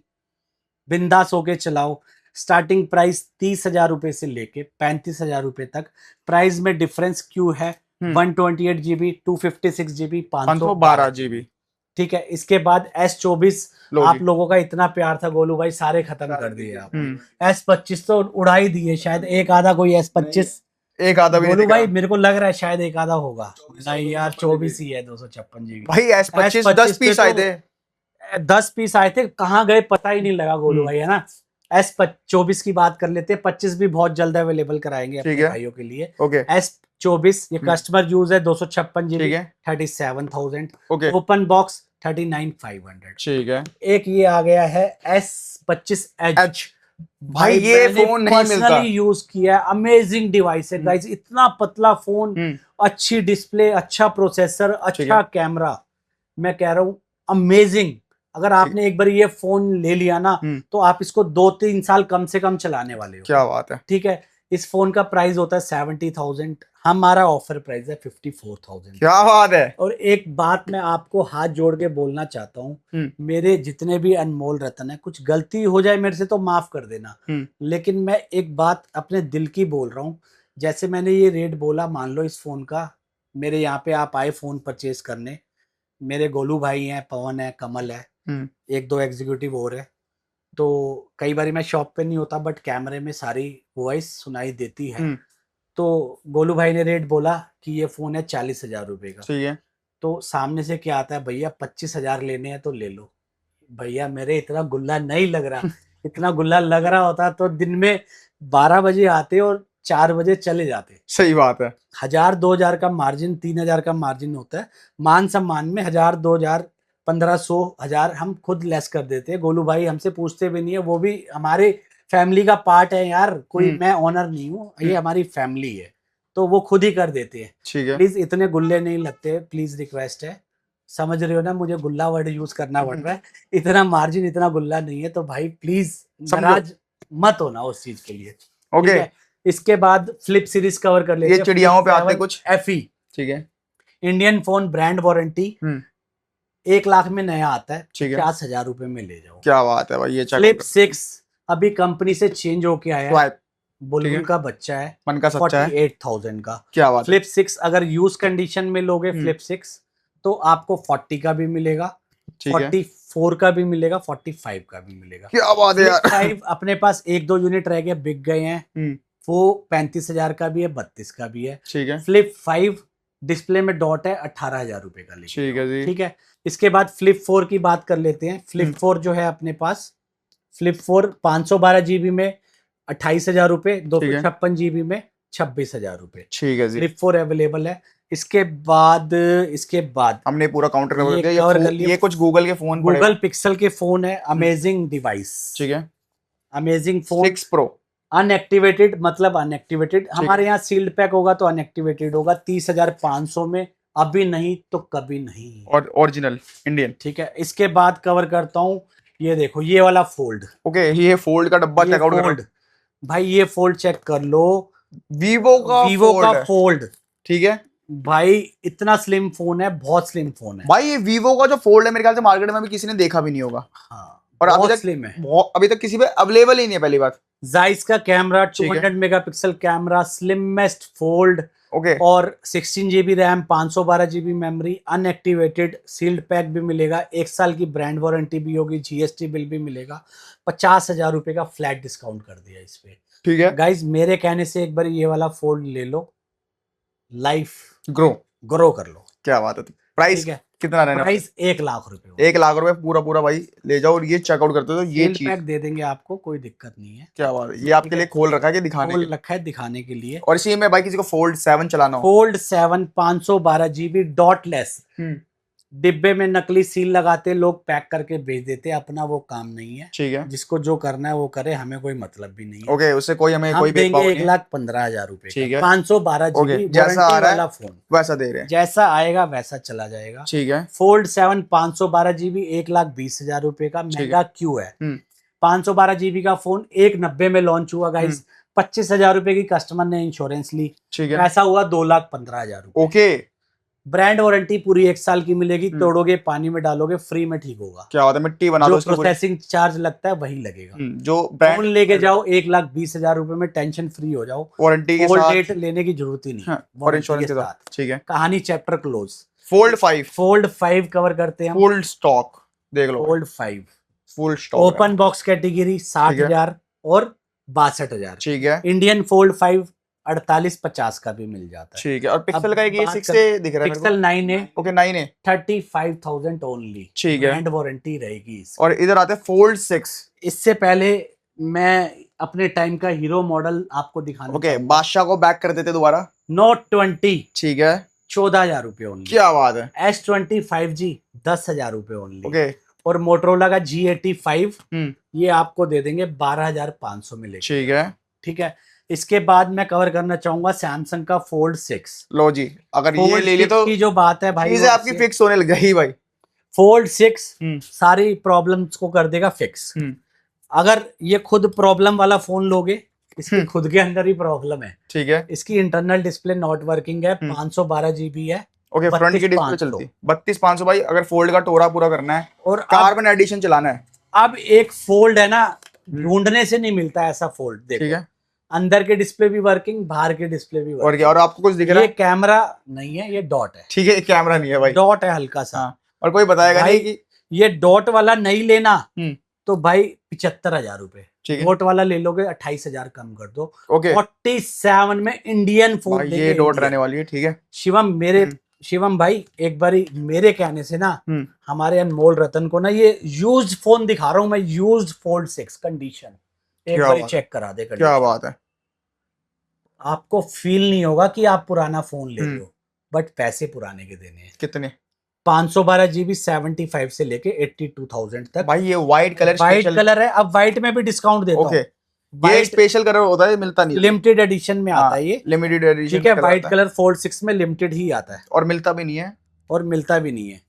बिंदास होके चलाओ। स्टार्टिंग प्राइस 30,000 रुपए से लेके 35,000 रुपए तक। प्राइस में डिफरेंस क्यों है? 128 GB, 256 GB, 512 GB। ठीक है, इसके बाद S24 आप लोगों का इतना प्यार था गोलू भाई, सारे खत्म कर दिए आप। S25 तो उड़ा ही दिए, शायद एक आधा कोई S25, एक आधा भी गोलू भाई मेरे को लग रहा है शायद एक आधा होगा। नहीं यार 24 ही है, 256 GB भाई। S25 10 पीस आए थे, 10 पीस आए थे, कहाँ गए पता ही नहीं लगा गोलू भाई, है ना। S24 की बात कर लेते हैं, 25 भी बहुत जल्द अवेलेबल कराएंगे अपने भाइयों के लिए। S24 ये कस्टमर यूज है, 256 GB, 37,000। Open box 39,500। ठीक है। एक ये आ गया है S25 Edge। भाई ये फोन नहीं मिलता, यूज किया, अमेजिंग डिवाइस है गाइस। इतना पतला फोन, अच्छी डिस्प्ले, अच्छा प्रोसेसर, अच्छा कैमरा, मैं कह रहा हूँ अमेजिंग। अगर आपने एक बार ये फोन ले लिया ना तो आप इसको 2-3 साल कम से कम चलाने वाले हो। क्या बात है। ठीक है, इस फोन का प्राइस होता है 70,000, हमारा ऑफर प्राइस है 54,000। क्या बात है। और एक बात मैं आपको हाथ जोड़ के बोलना चाहता हूँ, मेरे जितने भी अनमोल रतन है, कुछ गलती हो जाए मेरे से तो माफ कर देना, लेकिन मैं एक बात अपने दिल की बोल रहा हूँ। जैसे मैंने ये रेट बोला, मान लो इस फोन का, मेरे यहाँ पे आप आए फोन परचेज करने, मेरे गोलू भाई हैं, पवन है, कमल है, 1-2 एग्जीक्यूटिव और है, तो कई बार मैं शॉप पे नहीं होता बट कैमरे में सारी वॉइस सुनाई देती है। तो गोलू भाई ने रेट बोला कि ये फोन है 40,000 रुपए का, ठीक है, तो सामने से क्या आता है, भैया 25,000 लेने हैं तो ले लो। भैया मेरे इतना गुल्ला नहीं लग रहा इतना गुल्ला लग रहा होता तो दिन में 12 बजे आते और 4 बजे चले जाते। सही बात है। 1,000-2,000 का मार्जिन, 3,000 का मार्जिन होता है, मान सम्मान में 1,000-2,000 1,500-1,000 हम खुद लेस कर देते हैं। गोलू भाई हमसे पूछते भी नहीं है, वो भी हमारे फैमिली का पार्ट है यार, कोई मैं ऑनर नहीं हूँ, ये हमारी फैमिली है, तो वो खुद ही कर देते हैं। ठीक है, प्लीज इतने गुल्ले नहीं लगते, प्लीज रिक्वेस्ट है, समझ रहे हो ना, मुझे गुल्ला वर्ड यूज करना पड़ रहा है, इतना मार्जिन, इतना गुल्ला नहीं है, तो भाई प्लीज नाराज मत होना उस चीज के लिए। ओके, इसके बाद फ्लिप सीरीज कवर कर लेते हैं। ये चिड़ियाओं पे आते कुछ FE, ठीक है, Indian phone, brand warranty, 1 lakh में नया आता है, 50,000 रुपए में ले जाओ। क्या बात है भाई। ये फ्लिप 6 अभी कंपनी से चेंज होके आया है, बुलबुल का बच्चा है, मन का सच्चा है, 48,000 का। क्या बात। फ्लिप 6 अगर यूज कंडीशन में लोगे फ्लिप 6 तो आपको 40 का भी मिलेगा, 44 का भी मिलेगा, 45 का भी मिलेगा। क्या बात है यार। 5 अपने पास 1-2 यूनिट रह गए, बिक गए हैं, वो 35,000 का भी है, 32 का भी है। ठीक है। फ्लिप 5 डिस्प्ले में डॉट है, 18,000 रुपए का। ठीक है जी। ठीक है, इसके बाद फ्लिप 4 की बात कर लेते हैं। फ्लिप 4 जो है अपने पास, फ्लिप 4 512 GB में 28,000 रुपए, 256 GB में 26,000 रुपए। ठीक है जी, फ्लिप 4 अवेलेबल है। इसके बाद हमने पूरा काउंटर कवर ये कर दिया। cover कर लिया। ये कुछ गूगल के फोन पड़े गूगल हुए हैं। पिक्सल के फोन है, अमेजिंग डिवाइस, ठीक है, अमेजिंग फोन। 6 Pro। अनएक्टिवेटेड मतलब अनएक्टिवेटेड, हमारे यहाँ सील्ड पैक होगा तो अनएक्टिवेटेड होगा। 30,500 में, अभी नहीं तो कभी नहीं। और ओरिजिनल इंडियन। ठीक है, इसके बाद कवर करता हूँ, ये देखो ये वाला फोल्ड। ओके, ये फोल्ड का डब्बा ये चेकआउट करो। फोल्ड, भाई ये फोल्ड चेक कर लो, वीवो का फोल्ड। ठीक है भाई इतना स्लिम फोन है, बहुत स्लिम फोन है भाई। ये वीवो का जो फोल्ड है मेरे ख्याल से मार्केट में भी किसी ने देखा भी नहीं होगा। हाँ, और अभी बहुत तक स्लिम है। अभी तक किसी पे अवेलेबल ही नहीं है, पहली बात। जाइस का कैमरा, ठीक है। 200 megapixel camera, slimmest fold, okay, और 16 GB RAM, 512 GB memory, unactivated, sealed pack भी मिलेगा, 1 साल की ब्रांड वारंटी भी होगी, GST बिल भी मिलेगा। 50,000 रुपए का फ्लैट डिस्काउंट कर दिया इस पे। ठीक है। गाइज मेरे कहने से एक बार ये वाला फोल्ड ले लो, लाइफ ग्रो कर लो। क्या बात है। प्राइस ठीक है, कितना रहना? प्राइस 1 लाख रुपए। 1 लाख रुपए पूरा भाई ले जाओ और ये चेकआउट करते हो तो ये सील्ड चीज पैक दे देंगे आपको, कोई दिक्कत नहीं है। क्या बात है। ये आपके लिए खोल रखा है कि दिखाने के खोल लिए? रखा है दिखाने के लिए। और इसी में भाई किसी को फोल्ड 7 चलाना हो, फोल्ड 7 512 GB डॉटलेस, डिब्बे में नकली सील लगाते लोग, पैक करके भेज देते, अपना वो काम नहीं है। ठीक है। जिसको जो करना है वो करे, हमें कोई मतलब भी नहीं है। ओके, उससे कोई हमें हम कोई देंगे भेदभाव नहीं है। 1,15,000 रुपए ठीक है। 512 ओके, GB जैसा आ रहा है वाला फोन, वैसा दे रहे हैं। जैसा आएगा वैसा चला जाएगा। ठीक है। फोल्ड 7 512 GB 1,20,000 रुपए का, महंगा क्यों है? 512 GB का फोन 1,90 में लॉन्च हुआ गाइस, 25,000 रुपए की कस्टमर ने इंश्योरेंस ली, ठीक है। पैसा हुआ 2,15,000 रुपए। ओके, ब्रांड वारंटी पूरी 1 साल की मिलेगी, तोड़ोगे पानी में डालोगे फ्री में ठीक होगा। क्या बात है। मिट्टी बना दो जो उसकी पूरी। प्रोसेसिंग चार्ज लगता है वही लगेगा। जो ब्रांड फोन लेके जाओ 1,20,000 रुपए में, टेंशन फ्री हो जाओ, वारंटी के फोल्ड साथ डेट लेने की जरूरत ही नहीं। हाँ, और वारंटी इंश्योरेंस के के साथ। ठीक है। कहानी chapter close. Fold 5 fold 5 cover करते हैं हम। फुल स्टॉक देख लो। Fold 5 full stock open box category 60,000 और 62,000। ठीक है। इंडियन फोल्ड 5 48-50 का भी मिल जाता है। ठीक है। और पिक्सल का एक ये बात 6 कर- से दिख रहा है मेरे पिक्सल 9 है, को। ओके, 9 है। 35,000 ओनली। ठीक है। ब्रांड वारंटी रहेगी इसकी। और इधर आते हैं फोल्ड 6। इससे पहले मैं अपने टाइम का हीरो मॉडल आपको दिखाना ओके, बादशाह को बैक कर देते दोबारा। नोट 20 ठीक है। 14,000 रुपए ओनली। क्या बात है। S20 5G 10,000 रुपए ओनली। ओके। और मोटरोला का G85 हम्म, ये आपको दे देंगे 12,500 मिलेगा। ठीक है। ठीक है। इसके बाद मैं कवर करना चाहूंगा सैमसंग का फोल्ड 6। लो जी, अगर ये ले लिए तो की जो बात है भाई, चीजें आपकी फिक्स होने लग जाएगी भाई। फोल्ड 6 सारी प्रॉब्लम्स को कर देगा फिक्स। अगर ये खुद प्रॉब्लम वाला फोन लोगे, इसकी खुद के अंदर ही प्रॉब्लम है। ठीक है। इसकी इंटरनल डिस्प्ले नॉट वर्किंग है, 512 GB है। ओके, फ्रंट की डिस्प्ले 32,500 चलती 32,500 भाई। अगर फोल्ड का टोरा पूरा करना है और कार्बन एडिशन चलाना है। अब एक फोल्ड है ना, ढूंढने से नहीं मिलता ऐसा फोल्ड। देखो, ठीक है। अंदर के डिस्प्ले भी वर्किंग, बाहर के डिस्प्ले भी वर्किंग। और क्या, और आपको कुछ दिख रहा ये है? कैमरा नहीं है, ये डॉट है। ठीक है, कैमरा नहीं है भाई, डॉट है हल्का सा। हाँ। और कोई बताएगा भाई, नहीं कि ये डॉट वाला नहीं लेना तो भाई 75,000 रुपए। ठीक है। डॉट वाला ले लोगे 28,000 कम कर दो। ओके 47 में इंडियन फोन भाई, ये डॉट रहने वाली है। ठीक है। शिवम भाई, एक बारी मेरे कहने से ना, हमारे अनमोल रतन को ना, ये यूज्ड फोन दिखा रहा हूं मैं, यूज्ड फोल्ड 6 कंडीशन, एक बारी चेक करा दे। क्या बात है। आपको फील नहीं होगा कि आप पुराना फोन ले रहे हो, बट पैसे पुराने के देने हैं। कितने? 512 GB 75 से लेके 82,000 तक। भाई ये व्हाइट कलर, व्हाइट कलर है, अब व्हाइट में भी डिस्काउंट देता ओके। हूं। ये स्पेशल कलर होता है, मिलता नहीं, लिमिटेड एडिशन में आता है ये। Limited edition. ठीक है, व्हाइट कलर फोल्ड 6 में लिमिटेड ही आता है और मिलता भी नहीं है, और मिलता भी नहीं है।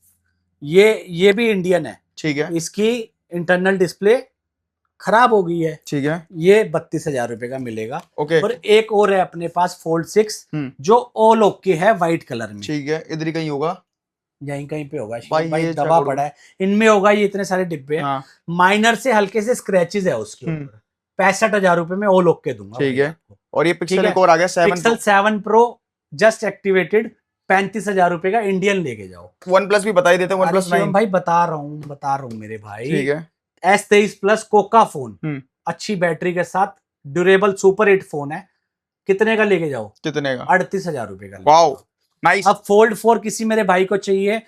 ये भी इंडियन है। ठीक है। इसकी इंटरनल डिस्प्ले खराब हो गई है। ठीक है। ये 32,000 रुपए का मिलेगा। ओके। और एक और है अपने पास फोल्ड 6 जो ऑल ओके है, व्हाइट कलर में। ठीक है, इधर ही कहीं होगा, यहीं कहीं पे होगा भाई ये दबा पड़ा है, इनमें होगा। ये इतने सारे डिब्बे हैं, माइनर से हल्के से स्क्रैचेस है उसके ऊपर। 65,000 रुपए में ऑल ओके दूंगा। ठीक है। और ये पिक्सल ठीक है। एक और आ गया 7 पिक्सल 7 प्रो जस्ट एक्टिवेटेड, 35,000 रुपए का, इंडियन लेके जाओ। वन प्लस भी बता ही देते हैं, वन प्लस 9 भाई बता रहा हूँ मेरे भाई। ठीक है। S23 प्लस कोका फोन, अच्छी बैटरी के साथ, ड्यूरेबल सुपर 8 फोन है। कितने का लेके जाओ? कितने का? 38,000 रुपए का। Wow nice. अब फोल्ड 4 किसी मेरे भाई को चाहिए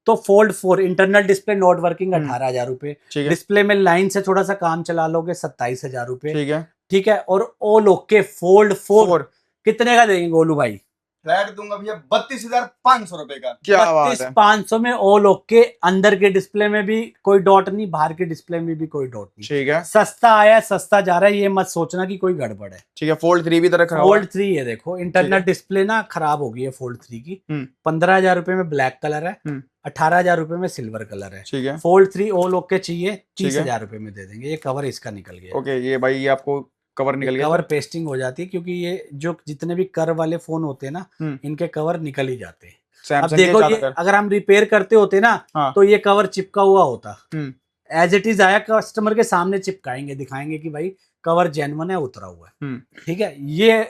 तो fold 4 internal display not working 18,000 रुपए। डिस्प्ले में लाइन से थोड़ा सा काम चला लोगे 27,000 रुपए। ठीक है। ठीक है। और ऑल ओके फोल्ड 4 कितने का देंगे गोलू भाई? फ्लैट दूंगा भैया 32,500 रुपए का। क्या बात है। 32,500 में ऑल ओके, अंदर के डिस्प्ले में भी कोई डॉट नहीं, बाहर के डिस्प्ले में भी कोई डॉट नहीं। ठीक है, सस्ता आया सस्ता जा रहा है, ये मत सोचना कि कोई गड़बड़ है। ठीक है। फोल्ड 3 भी तरह खराब फोल्ड 3 है, देखो इंटरनल डिस्प्ले ना खराब हो गई है फोल्ड 3 की। 15,000 रुपए में ब्लैक कलर है, 18,000 रुपए में सिल्वर कलर है। ठीक है, फोल्ड 3 ऑल ओके चाहिए 30,000 रुपए में दे देंगे। ये कवर इसका निकल गया। ओके। ये भाई ये आपको कवर निकल गया, कवर पेस्टिंग हो जाती है, क्योंकि ये जो जितने भी कर वाले फोन होते हैं ना, इनके कवर निकल ही जाते हैं। अब देखो ये अगर हम रिपेयर करते होते ना, तो ये कवर चिपका हुआ होता। एज इट इज आया, कस्टमर के सामने चिपकाएंगे, दिखाएंगे कि भाई कवर जेन्युइन है, उतरा हुआ है। ठीक है, ये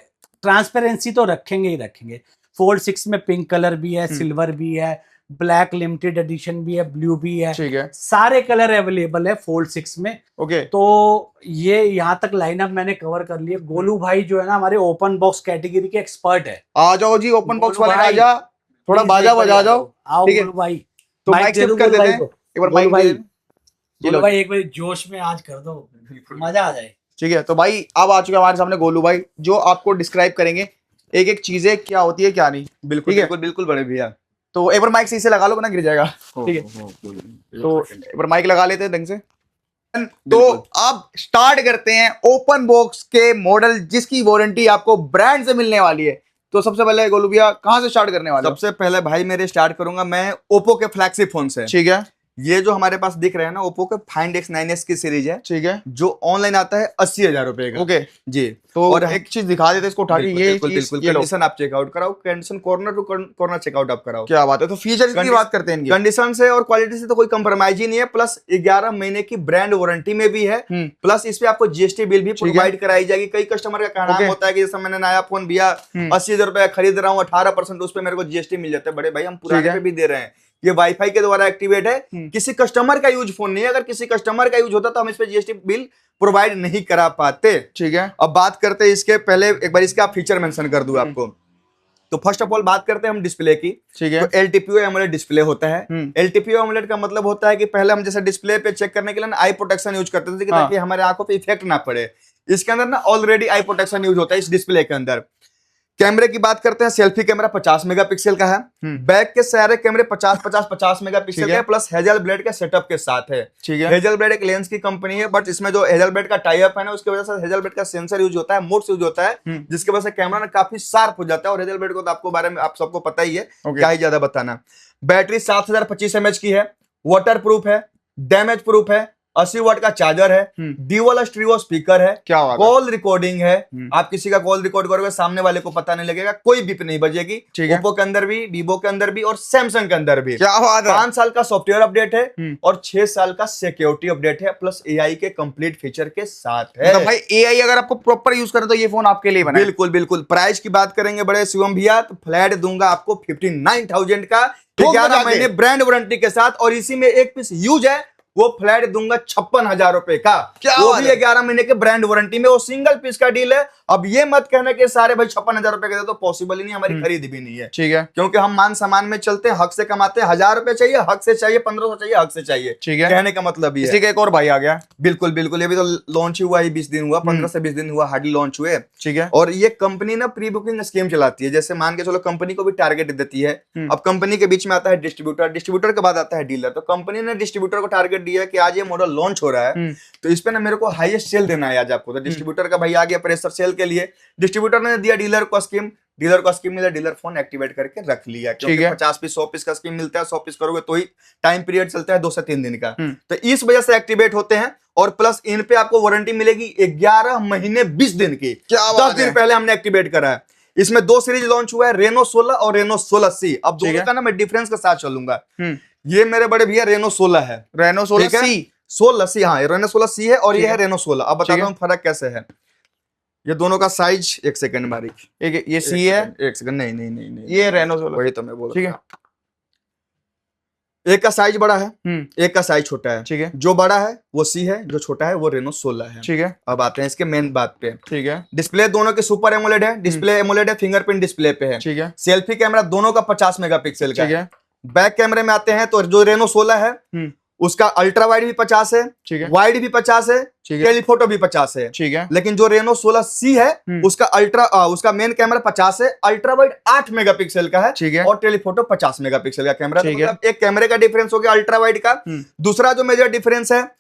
ट्रांसपेरेंसी तो रखेंगे ही रखेंगे। फोल्ड 6 में पिंक कलर भी है, सिल्वर भी है, ब्लैक लिमिटेड एडिशन भी है, ब्लू भी है। ठीक है, सारे कलर अवेलेबल है फोल्ड 6 में। ओके। तो ये यहाँ तक लाइनअप मैंने कवर कर लिया। गोलू भाई जो है ना, हमारे ओपन बॉक्स कैटेगरी के एक्सपर्ट है। आ जाओ जी, ओपन बॉक्स गोलू वाले भाई, राजा, थोड़ा Please बाजा एक बार बजा जाओ। आओ ठीक है। गोलू भाई, तो माइक दे शिफ्ट दो कर गोलू देते भाई हैं। को। एक बार गोलू माइक भाई, ये गोलू लो। भाई एक बार जोश में आज कर दो, मजा आ जाए। ठीक है, तो भाई अब आ चुके हैं हमारे सामने गोलू भाई, जो आपको डिस्क्राइब करेंगे एक एक चीजें क्या होती है क्या नहीं। बिल्कुल ठीक है, बिल्कुल बिल्कुल बड़े भैया। तो एक बार माइक सही से लगा लो, वरना गिर जाएगा। ठीक है, तो एक बार माइक लगा लेते हैं ढंग से। तो अब स्टार्ट करते हैं ओपन बॉक्स के मॉडल जिसकी वारंटी आपको ब्रांड से मिलने वाली है। तो सबसे पहले गोलू भैया कहां से स्टार्ट करने वाले हो? सबसे पहले भाई मेरे स्टार्ट करूंगा मैं ओप्पो के फ्लैगशिप फोन से। ठीक है, ये जो हमारे पास दिख रहे हैं ना, ओप्पो के फाइंड एक्स 9s की सीरीज है, ठीक है, जो ऑनलाइन आता है 80,000 रुपए का। ओके। जी। तो और एक चीज दिखा देते हैं इसको उठा के, ये बिल्कुल चीज बिल्कुल ये लो। कंडीशन आप चेकआउट कराओ, condition corner to corner checkout आप कराओ। क्या बात है। तो फीचर्स की कंडी- बात करते हैं इनकी। कंडीशन से और क्वालिटी से तो कोई कंप्रोमाइज ही नहीं है। प्लस 11 महीने की ब्रांड वारंटी में भी है। प्लस इस पे आपको जीएसटी बिल भी प्रोवाइड कराई जाएगी। कई कस्टमर का कहना ओके। होता है कि जैसे मैंने नया फोन भैया 80,000 रुपए खरीद रहा हूँ, 18% उस पे मेरे को जीएसटी मिल जाता है। बड़े भाई हम पुराने पे भी दे रहे हैं, ये वाईफाई के द्वारा एक्टिवेट है। किसी कस्टमर का यूज फोन नहीं है। अगर किसी कस्टमर का यूज होता तो हम इस पे जीएसटी बिल प्रोवाइड नहीं करा पाते। ठीक है, अब बात करते हैं इसके पहले एक बार इसका फीचर मेंशन कर दूं आपको। तो फर्स्ट ऑफ ऑल बात करते हैं हम डिस्प्ले की। ठीक है, तो एलटीपीओ एमोलेड डिस्प्ले होता है। एलटीपीओ एमोलेड का मतलब होता है कि पहले हम जैसे डिस्प्ले पे चेक करने के लिए ना आई प्रोटेक्शन यूज करते थे कि ताकि हमारे आंखों पे इफेक्ट ना पड़े। इसके अंदर ना ऑलरेडी आई प्रोटेक्शन यूज होता है इस डिस्प्ले के अंदर। कैमरे की बात करते हैं, सेल्फी कैमरा 50 मेगापिक्सल का है। बैक के सारे कैमरे 50 मेगापिक्सल ठीक के है। प्लस हेजल ब्लेड के सेटअप के साथ है। ठीक है, हेजल ब्लेड एक लेंस की कंपनी है, बट इसमें जो हेजल ब्लेड का टाई अप है ना, उसकी वजह से हेजल ब्लेड का सेंसर यूज होता है, मोड्स यूज होता है, जिसकी वजह से कैमरा ना काफी शार्प हो जाता है। और हेजल ब्लेड को तो आपको बारे में आप सबको पता ही है, क्या ही ज्यादा बताना। बैटरी 7025 mAh की है, वाटर प्रूफ है, डैमेज प्रूफ है, 80 वाट का चार्जर है, ड्यूअल स्टीरियो स्पीकर है, क्या बात है। कॉल रिकॉर्डिंग है। आप किसी का कॉल रिकॉर्ड करोगे सामने वाले को पता नहीं लगेगा, कोई बीप नहीं बजेगी। ठीक है। ओप्पो के अंदर भी, वीवो के अंदर भी और सैमसंग के अंदर भी। क्या बात है। 5 साल का सॉफ्टवेयर अपडेट है और 6 साल का सिक्योरिटी अपडेट है, प्लस एआई के कंप्लीट फीचर के साथ है। मतलब भाई एआई अगर आपको प्रॉपर यूज करें तो ये फोन आपके लिए बना है। बिल्कुल बिल्कुल। प्राइस की बात करेंगे बड़े शिवम भैया, तो फ्लैट दूंगा आपको 59,000 का, ठोक 11 बजा के। महीने ब्रांड वारंटी के साथ। और इसी में एक पीस यूज है, वो फ्लैट दूंगा 56,000 रुपए का। क्या वो बात भी है। 11 महीने के ब्रांड वारंटी में, वो सिंगल पीस का डील है। अब ये मत कहना कि सारे भाई 56,000 रुपए के दे, तो पॉसिबल ही नहीं, हमारी खरीद भी नहीं है। ठीक है, क्योंकि हम मान सम्मान में चलते हैं, हक से कमाते हैं। 1,000 रुपए चाहिए हक से चाहिए, 1,500 चाहिए हक से चाहिए। ठीक है। कहने का मतलब ये इसी का एक और भाई आ गया। बिल्कुल बिल्कुल। ये भी तो लॉन्च हुआ ही 20 दिन हुआ, 15 से 20 दिन हुआ, हार्डली लॉन्च हुए। ठीक है, और ये कंपनी ना प्री बुकिंग स्कीम चलाती है। जैसे मान के चलो कंपनी को भी टारगेट देती है। अब कंपनी के बीच में आता है डिस्ट्रीब्यूटर, डिस्ट्रीब्यूटर के बाद आता है डीलर। तो कंपनी ने डिस्ट्रीब्यूटर को टारगेट दिया है कि आज ये मॉडल लॉन्च हो रहा है, तो इस पे ना मेरे को हाईएस्ट सेल देना है आज आपको। तो डिस्ट्रीब्यूटर का भाई आ गया प्रेशर सेल के लिए। डिस्ट्रीब्यूटर ने दिया डीलर को स्कीम, डीलर को स्कीम मिला, डीलर फोन एक्टिवेट करके रख लिया। क्योंकि 50 पीस 100 पीस का स्कीम मिलता है, 100 पीस करोगे तो ही टाइम पीरियड चलता है 2 से 3 दिन का। तो इस वजह से एक्टिवेट होते हैं। और प्लस इन पे आपको वारंटी मिलेगी 11 महीने 20 दिन की। क्या बात 10 दिन है। पहले हमने एक्टिवेट करा है। इसमें 2 सीरीज लॉन्च हुआ है, रेनो 16 और रेनो 16C। अब दोनों का ना मैं डिफरेंस के साथ चलूंगा। ये मेरे बड़े भैया रेनो 16 है, रेनो 16C। 16C, हाँ रेनो 16C है, और ये है रेनो 16। अब बताता हूँ फर्क कैसे है। ये दोनों का साइज, एक सेकंड बारीक, एक ये सी है, एक सेकंड, नहीं नहीं नहीं नहीं, ये रेनो 16। वही तो मैं बोल ठीक रहा है, हूँ। एक का साइज बड़ा है, एक का साइज छोटा है। ठीक है, जो बड़ा है वो सी है, जो छोटा है वो रेनो 16 है। ठीक है, अब आते हैं इसके मेन बात पे। ठीक है, डिस्प्ले दोनों के सुपर एमोलेड है, डिस्प्ले एमोलेड है, फिंगरप्रिंट डिस्प्ले पे है। ठीक है, सेल्फी कैमरा दोनों का 50 मेगापिक्सल का ठीक है। है, बैक कैमरे में आते हैं तो जो रेनो 16 है उसका अल्ट्रा वाइड भी 50 है, ठीक है, वाइड भी 50 है, ठीक है, टेलीफोटो भी 50 है। ठीक है, लेकिन जो रेनो 16C है उसका उसका मेन कैमरा 50 है, अल्ट्रा वाइड 8 मेगापिक्सल का है, ठीक है, और टेलीफोटो 50 मेगापिक्सल का कैमरा। तो ठीक है। मतलब एक कैमरे का डिफरेंस हो गया अल्ट्रा वाइड का। दूसरा जो मेजर डिफरेंस है,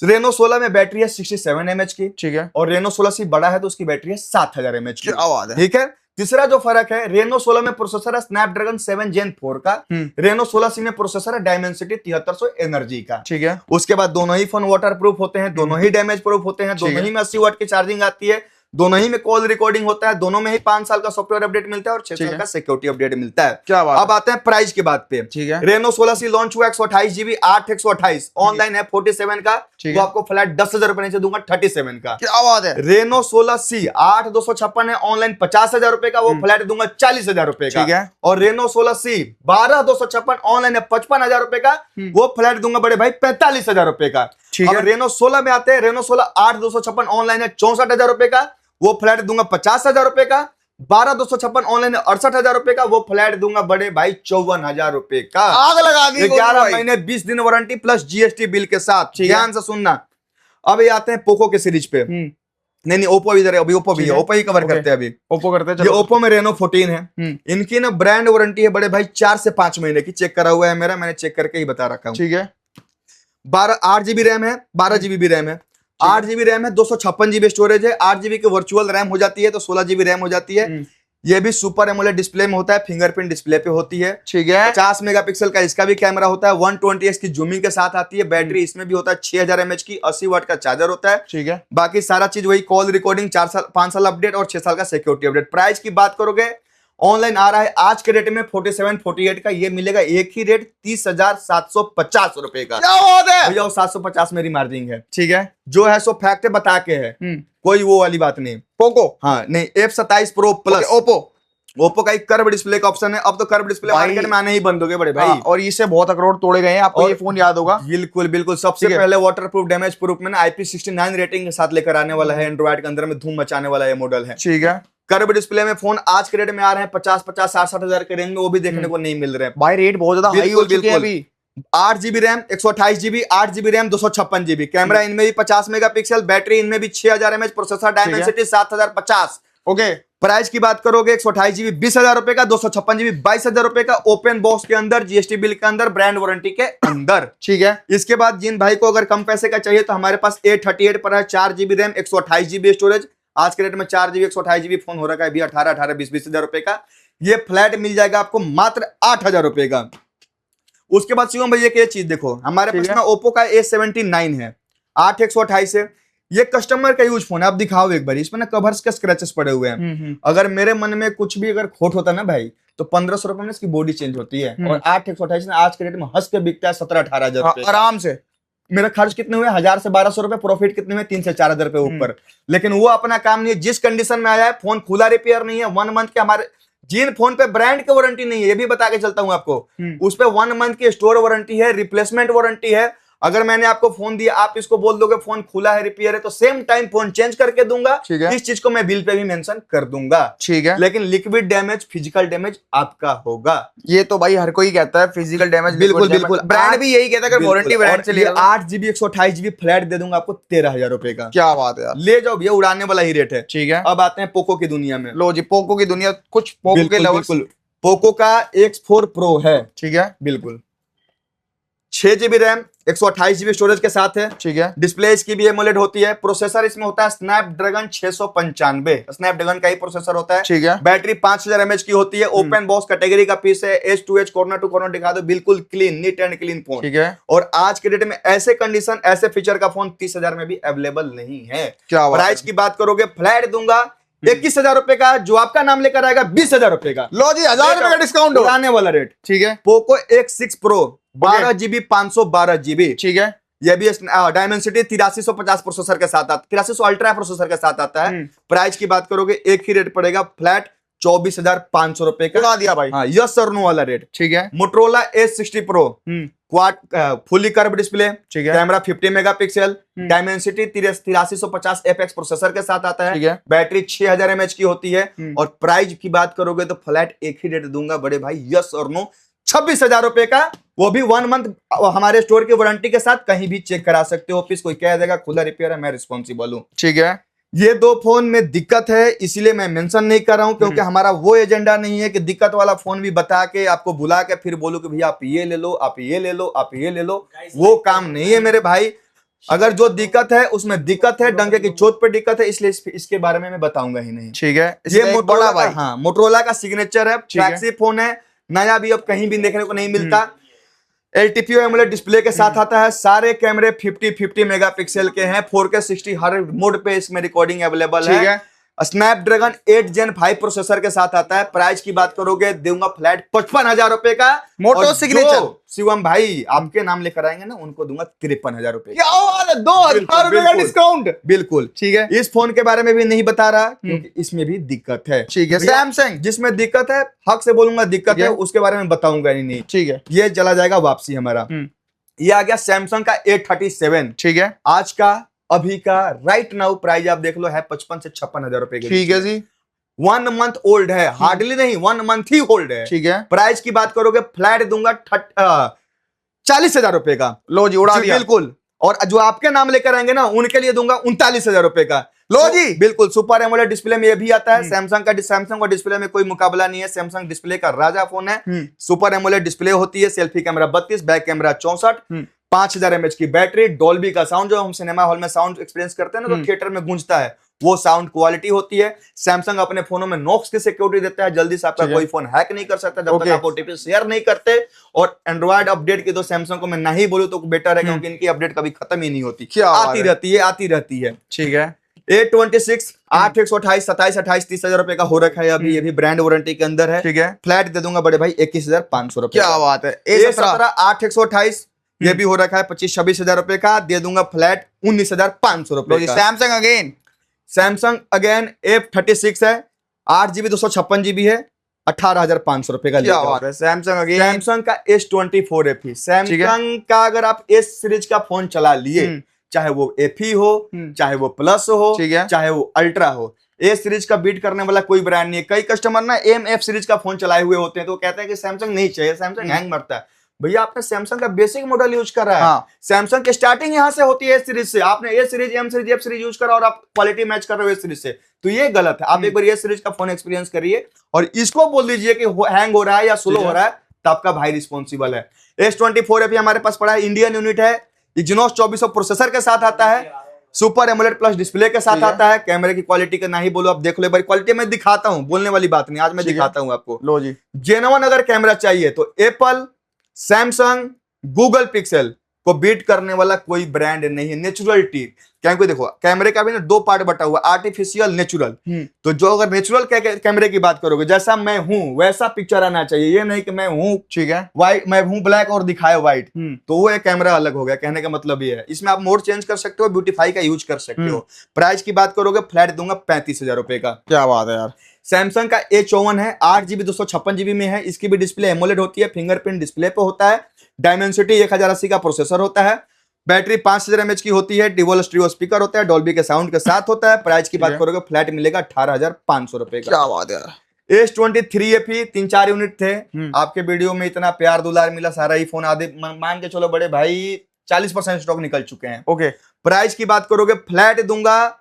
रेनो 16 में बैटरी है 67 mAh की, ठीक है, और रेनो 16C बड़ा है तो उसकी बैटरी है 7000 mAh की। क्या बात है। ठीक है। तीसरा जो फर्क है, रेनो 16 में प्रोसेसर है स्नैपड्रैगन 7 Gen 4 का, रेनो 16C में प्रोसेसर है डायमेंसिटी 7300 एनर्जी का। ठीक है, उसके बाद दोनों ही फोन वाटर प्रूफ होते हैं, दोनों ही डैमेज प्रूफ होते हैं, दोनों ही में 80 वाट की चार्जिंग आती है, दोनों ही में कॉल रिकॉर्डिंग होता है, दोनों में ही 5 साल का सॉफ्टवेयर अपडेट मिलता है और 6 ठीक साल है। का सिक्योरिटी अपडेट मिलता है। क्या बात अब आते हैं प्राइस की बात पे। ठीक है, रेनो 16C लॉन्च हुआ 128GB 8/128, ऑनलाइन है 47 का, ठीक वो है। आपको फ्लैट 10,000 रुपए नीचे दूंगा 37 का। क्या बात है। रेनो 16C 8/256 है, ऑनलाइन 50,000 रुपए का, वो फ्लैट दूंगा 40,000 रुपए का। ठीक है। और रेनो 16C 12/256 ऑनलाइन है 55,000 रुपए का, वो फ्लैट दूंगा बड़े भाई 45,000 रुपए का। ठीक अब है। रेनो 16 में आते हैं, रेनो 16 8/256 ऑनलाइन है 64,000 रुपए का, वो फ्लैट दूंगा 50,000 रुपए का। 12/256 ऑनलाइन है 68,000 रुपए का, वो फ्लैट दूंगा बड़े भाई 54,000 रुपए का। आग लगा दी 11 महीने 20 दिन वारंटी प्लस जीएसटी बिल के साथ। ठीक है। ध्यान से सुनना। अब ये आते हैं पोको के सीरीज पे। नहीं ओप्पो इधर है, अभी ओप्पो भी ठीक है, है। ओप्पो ही कवर ओके। करते हैं अभी। ओप्पो करते हैं, ये चलो। ओप्पो में रेनो 14 है। इनकी ना ब्रांड वारंटी है बड़े भाई 4 से 5 महीने की, चेक करा हुआ है मेरा, मैंने चेक करके ही बता रखा हूँ। ठीक है, 8GB रैम है, 12GB भी रैम है। 8GB रैम है, 256GB स्टोरेज है, 8GB की वर्चुअल रैम हो जाती है तो 16GB रैम हो जाती है। ये भी सुपर एमोलेड डिस्प्ले में होता है, फिंगरप्रिंट डिस्प्ले पे होती है। ठीक है, 50 मेगापिक्सल का इसका भी कैमरा होता है, 120x की जूमिंग के साथ आती है। बैटरी इसमें भी होता है 6000 mAh की, 80 वाट का चार्जर होता है। ठीक है, बाकी सारा चीज वही, कॉल रिकॉर्डिंग 5 साल अपडेट और 6 साल का सिक्योरिटी अपडेट। प्राइस की बात करोगे, ऑनलाइन आ रहा है आज के रेट में 47-48 का, ये मिलेगा एक ही रेट 30,750 रुपए का। क्या बात है। भैया 750 मेरी मार्जिन है, ठीक है, जो है सो फैक्ट बता के है, कोई वो वाली बात नहीं। पोको, हाँ नहीं, F27 Pro plus. Oppo, Oppo का एक कर्व डिस्प्ले का ऑप्शन है, अब तो कर्व डिस्प्ले भाई- मार्केट में आने ही बंद हो गए बड़े भाई। हाँ, और इससे बहुत अखरोट तोड़े गए हैं, आपको और- ये फोन याद होगा। बिल्कुल बिल्कुल, सबसे ठीक है। पहले वाटर प्रूफ डैमेज प्रूफ में ना IP69 रेटिंग के साथ लेकर आने वाला है, एंड्रॉइड के अंदर में धूम मचाने वाला ये मॉडल है। ठीक है कर्व डिस्प्ले में फोन आज के रेट में आ रहे हैं 50-50 60-60 हजार के रेंज में, वो भी देखने को नहीं मिल रहे हैं। भाई, रेट बहुत ज्यादा हाई हो बिल्कुल, चुके हैं बिल्कुल। अभी। 8GB RAM 128GB, 8GB RAM 256GB, camera इनमें भी 50 मेगापिक्सल, बैटरी इनमें भी 6000 mAh, processor Dimensity 7050। Okay, price की बात करोगे 128GB 20,000 रुपए का, 256GB 22,000 रुपए का, ओपन बॉक्स के अंदर, जीएसटी बिल के अंदर, ब्रांड वारंटी के अंदर। ठीक है, इसके बाद जिन भाई को अगर कम पैसे का चाहिए तो हमारे पास A38 पर है, 4GB रैम 128GB स्टोरेज। आज के रेट में 4GB 128GB फोन हो रखा है अभी 18-20 हजार रुपए का। ये फ्लैट मिल जाएगा आपको मात्र 8,000 रुपए का। उसके बाद शिवम भैया की ये चीज देखो, हमारे पास ना ओप्पो का A79 है, 8/128 है। ये कस्टमर का यूज फोन है, आप दिखाओ एक बार, इसमें ना कवर्स के स्क्रैचेस पड़े हुए हैं। अगर मेरे मन में कुछ भी अगर खोट होता ना भाई, तो 1500 रुपए में इसकी बॉडी चेंज होती है। और 8/128 ना आज के रेट में हंस के बिकता है 17-18 हजार रुपए। आराम से। मेरा खर्च कितने हुए, 1000 से 1200 रुपए, प्रॉफिट कितने हुए, 3 से 4 हजार रुपए ऊपर। लेकिन वो अपना काम नहीं है, जिस कंडीशन में आया है, फोन खुला रिपेयर नहीं है, 1 मंथ के हमारे जिन फोन पे ब्रांड की वारंटी नहीं है, ये भी बता के चलता हूं आपको, उस पे 1 मंथ की स्टोर वारंटी है, रिप्लेसमेंट वारंटी है। अगर मैंने आपको फोन दिया, आप इसको बोल दोगे फोन खुला है, रिपेयर है, तो सेम टाइम फोन चेंज करके दूंगा। ठीक है। इस चीज को मैं बिल पे भी मेंशन कर दूंगा। ठीक है, लेकिन लिक्विड डैमेज, फिजिकल डैमेज आपका होगा। ये तो भाई हर कोई कहता है, फिजिकल डैमेज। बिल्कुल बिल्कुल, ब्रांड भी यही कहता है, अगर वारंटी ब्रांड से लिया। 8GB 128GB फ्लैट दे दूंगा आपको 13,000 रुपए का। क्या बात है यार। ले जाओ भैया, उड़ाने वाला ही रेट है। ठीक है, अब आते हैं पोको की दुनिया में। लो जी, पोको की दुनिया, कुछ पोको के बिल्कुल लवर्स। बिल्कुल, पोको का X4 Pro है। ठीक है, बिल्कुल 6GB रैम 128GB स्टोरेज के साथ है। ठीक है, डिस्प्ले इसकी भी एमोलेड होती है। प्रोसेसर इसमें होता है स्नैपड्रैगन 695, स्नैपड्रैगन का ही प्रोसेसर होता है। ठीक है, बैटरी 5000 mAh की होती है। ओपन बॉक्स कैटेगरी का पीस है, edge to edge, corner to corner दिखा दो, बिल्कुल clean, neat and clean phone. ठीक है। और आज के डेट में ऐसे कंडीशन, ऐसे फीचर का फोन 30,000 में भी अवेलेबल नहीं है। क्या बात प्राइस की बात करोगे, फ्लैट दूंगा 21,000 रुपए का, जो आपका नाम लेकर आएगा 20,000 रुपए का। लो जी, 1000 रुपए का डिस्काउंट हो। उड़ाने वाला रेट। ठीक है, Poco X6 Pro 12GB 512GB, ठीक है, ये भी डायमेंसिटी 8350 प्रोसेसर के साथ आता, 8300 अल्ट्रा प्रोसेसर के साथ आता है। प्राइस की बात करोगे, एक ही रेट पड़ेगा फ्लैट 24,500 रुपए का। उड़ा दिया भाई। हाँ, यस और नो वाला रेट। ठीक है, Motorola A60 Pro quad fully curve display, ठीक है, camera 50 megapixel, Dimensity 8350 FX processor के साथ आता ठीक है। है। बैटरी 6000 mAh की होती है। और प्राइस की बात करोगे तो फ्लैट एक ही रेट दूंगा बड़े भाई, यस और नो 26,000 रुपए का, वो भी 1 मंथ हमारे स्टोर की वारंटी के साथ, कहीं भी चेक करा सकते हो। ऑफिस कोई कह देगा खुला रिपेयर है, मैं रिस्पॉन्सिबल हूँ। ठीक है, ये 2 फोन में दिक्कत है, इसीलिए मैं मेंशन नहीं कर रहा हूं, क्योंकि हमारा वो एजेंडा नहीं है कि दिक्कत वाला फोन भी बता के आपको बुला के फिर बोलो कि भैया आप ये ले लो, आप ये ले लो, आप ये ले लो। वो काम नहीं है मेरे भाई। अगर जो दिक्कत है उसमें दिक्कत है, डंके की चोट पे दिक्कत है, इसलिए इसके बारे में मैं बताऊंगा ही नहीं। ठीक है। ये इसमें एक मोटरोला बड़ा भाई, का, हाँ, मोटरोला का सिग्नेचर है, ठीक है। फ्लैगशिप फोन है, नया भी अब कहीं भी देखने को नहीं मिलता। LTPO एमोलेड डिस्प्ले के साथ आता है, सारे कैमरे 50 मेगापिक्सल के हैं, 4K 60 हर मोड पे इसमें रिकॉर्डिंग अवेलेबल ठीक है। है। स्नैपड्रैगन 8 Gen 5 प्रोसेसर के साथ आता है। प्राइस की बात करोगे दूंगा फ्लैट 55,000 रुपए का। मोटो और सिग्नेचर। जो शिवम भाई आपके नाम लेकर आएंगे ना, उनको दूंगा 53,000 रुपए। क्या बात है, 2,000 रुपए का बिल्कुल। डिस्काउंट। बिल्कुल ठीक है, इस फोन के बारे में भी नहीं बता रहा, क्योंकि इसमें भी दिक्कत है। ठीक है। भैया, सैमसंग, जिसमें दिक्कत है हक से बोलूंगा दिक्कत ठीक है, है। उसके बारे में बताऊंगा ही नहीं। ठीक है, ये चला जाएगा वापसी हमारा। ये आ गया सैमसंग का A37। ठीक है, आज का अभी का राइट नाउ प्राइस आप देख लो है 55 से 56,000 रुपए के। ठीक है जी। 1 मंथ ओल्ड है, हार्डली नहीं 1 मंथ ही ओल्ड है। ठीक है, प्राइस की बात करोगे फ्लैट दूंगा 40,000 रुपए का। लो जी, उड़ा जी, दिया। बिल्कुल। और जो आपके नाम लेकर आएंगे ना, उनके लिए दूंगा 39,000 रुपए का। लो जी, बिल्कुल। सुपर एमोलेड डिस्प्ले में ये भी आता है। सैमसंग का डिस्प्ले में कोई मुकाबला नहीं है। सैमसंग डिस्प्ले का राजा फोन है। सुपर एमोलेड डिस्प्ले होती है, selfie camera 32, back camera 64, 5000 mAh की बैटरी, डॉल्बी का साउंड, जो हम सिनेमा हॉल में साउंड एक्सपीरियंस करते हैं ना, तो थिएटर में गूंजता है, वो साउंड क्वालिटी होती है। सैमसंग अपने फोनों में नॉक्स की सिक्योरिटी देता है, जल्दी से आपका कोई फोन हैक नहीं कर सकता जब तक आप ओटीपी शेयर नहीं करते। और एंड्रॉइड अपडेट की तो सैमसंग को मैं नहीं बोलूं तो बेटर है, क्योंकि इनकी अपडेट कभी खत्म ही नहीं होती, आती रहती है। ठीक है। A26 8 128 27 28 30,000 रुपए का हो रखा है अभी, ये भी ब्रांड वारंटी के अंदर है। ठीक है, फ्लैट दे दूंगा बड़े भाई 21,500 रुपए। क्या बात है। A17 8 128 ये भी हो रखा है 25-26,000 रुपए का, दे दूंगा फ्लैट 19,500 रुपए का। Samsung again, Samsung again F36 है, 8GB 256GB है, 18,500 रुपए का। क्या बात है। सैमसंग अगेन, सैमसंग का S24 FE। सैमसंग का अगर आप S सीरीज का फोन चला लिए, चाहे वो FE हो, चाहे वो प्लस हो, ठीक है, चाहे वो अल्ट्रा हो, A सीरीज का बीट करने वाला कोई ब्रांड नहीं है। कई कस्टमर ना MF सीरीज का फोन चलाए हुए होते हैं, तो कहते हैं कि सैमसंग नहीं चाहिए, सैमसंग हैंग मरता है। भैया आपने सैमसंग का बेसिक मॉडल यूज कर रहा है। हाँ। सैमसंग की स्टार्टिंग यहां से होती है A सीरीज से। आपने A series, M series, F series use करा और आप क्वालिटी मैच कर रहे हो A सीरीज से, तो ये गलत है। आप एक बार A सीरीज का फोन एक्सपीरियंस करिए और इसको बोल दीजिए कि हैंग हो रहा है या स्लो हो रहा है, तो आपका भाई रिस्पॉन्सिबल है। S24 FE हमारे पास पड़ा है, इंडियन यूनिट है, Exynos 2400 प्रोसेसर के साथ आता है, सुपर एमोलेड प्लस डिस्प्ले के साथ आता है। कैमरे की क्वालिटी का नहीं बोलो, अब देख लो एक बार क्वालिटी मैं दिखाता हूं, बोलने वाली बात नहीं, आज मैं दिखाता हूं आपको। लो जी, जेनवन अगर कैमरा चाहिए तो एप्पल, सैमसंग, गूगल पिक्सल को बीट करने वाला कोई ब्रांड नहीं है। नेचुरलिटी, क्योंकि देखो कैमरे का भी ना 2 पार्ट बटा हुआ, आर्टिफिशियल, नेचुरल। तो जो अगर नेचुरल कैमरे की बात करोगे, जैसा मैं हूं वैसा पिक्चर आना चाहिए, ये नहीं कि मैं हूं ठीक है, व्हाइट, मैं हूं ब्लैक और दिखाए व्हाइट, तो वो एक कैमरा अलग हो गया। कहने का मतलब ये है, इसमें आप मोड चेंज कर सकते हो, ब्यूटीफाई का यूज कर सकते हो। प्राइस की बात करोगे फ्लैट दूंगा 35,000 रुपए का। क्या बात है यार। सैमसंग का A54 है, 8GB 256GB में है, इसकी भी डिस्प्ले एमोलेड होती है, फिंगरप्रिंट डिस्प्ले पे होता है, डायमेंसिटी 1080 का प्रोसेसर होता है, बैटरी 5000 mAh की होती है, डिवल स्टीरियो स्पीकर होता है, डॉल्बी के साउंड के साथ होता है। प्राइस की बात करोगे फ्लैट मिलेगा 18,500 रुपए का। क्या बात है यार। S23 FE 3-4 यूनिट थे, आपके वीडियो में इतना प्यार दुलार मिला, सारा ही फोन आधे मान के चलो बड़े भाई 40% स्टॉक निकल चुके हैं। ओके, प्राइस की बात करोगे फ्लैट दूंगा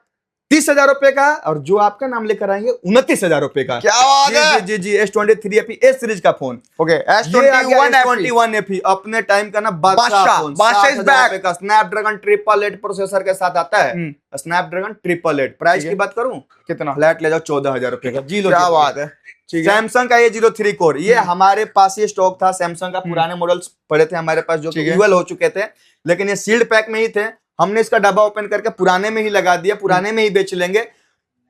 30,000 रुपए का, और जो आपका नाम लेकर आएंगे 29,000 रुपए का। क्या बात है। जी जी, S23 FE S सीरीज का फोन। ओके, S21 FE अपने टाइम का ना बादशाह फोन, बादशाह is 60,000 back। रुपए का, स्नैपड्रैगन 888 प्रोसेसर के साथ आता है, स्नैपड्रैगन 888। प्राइस की बात करूं कितना, फ्लैट ले जाओ 14,000 रुपए का। जी लो, क्या बात है। सैमसंग का A03 कोर, ये हमारे पास ये स्टॉक था। सैमसंग का पुराने मॉडल्स पड़े थे हमारे पास, जो ड्यूअल हो चुके थे, लेकिन ये सील्ड पैक में ही थे। हमने इसका डब्बा ओपन करके पुराने में ही लगा दिया, पुराने में ही बेच लेंगे।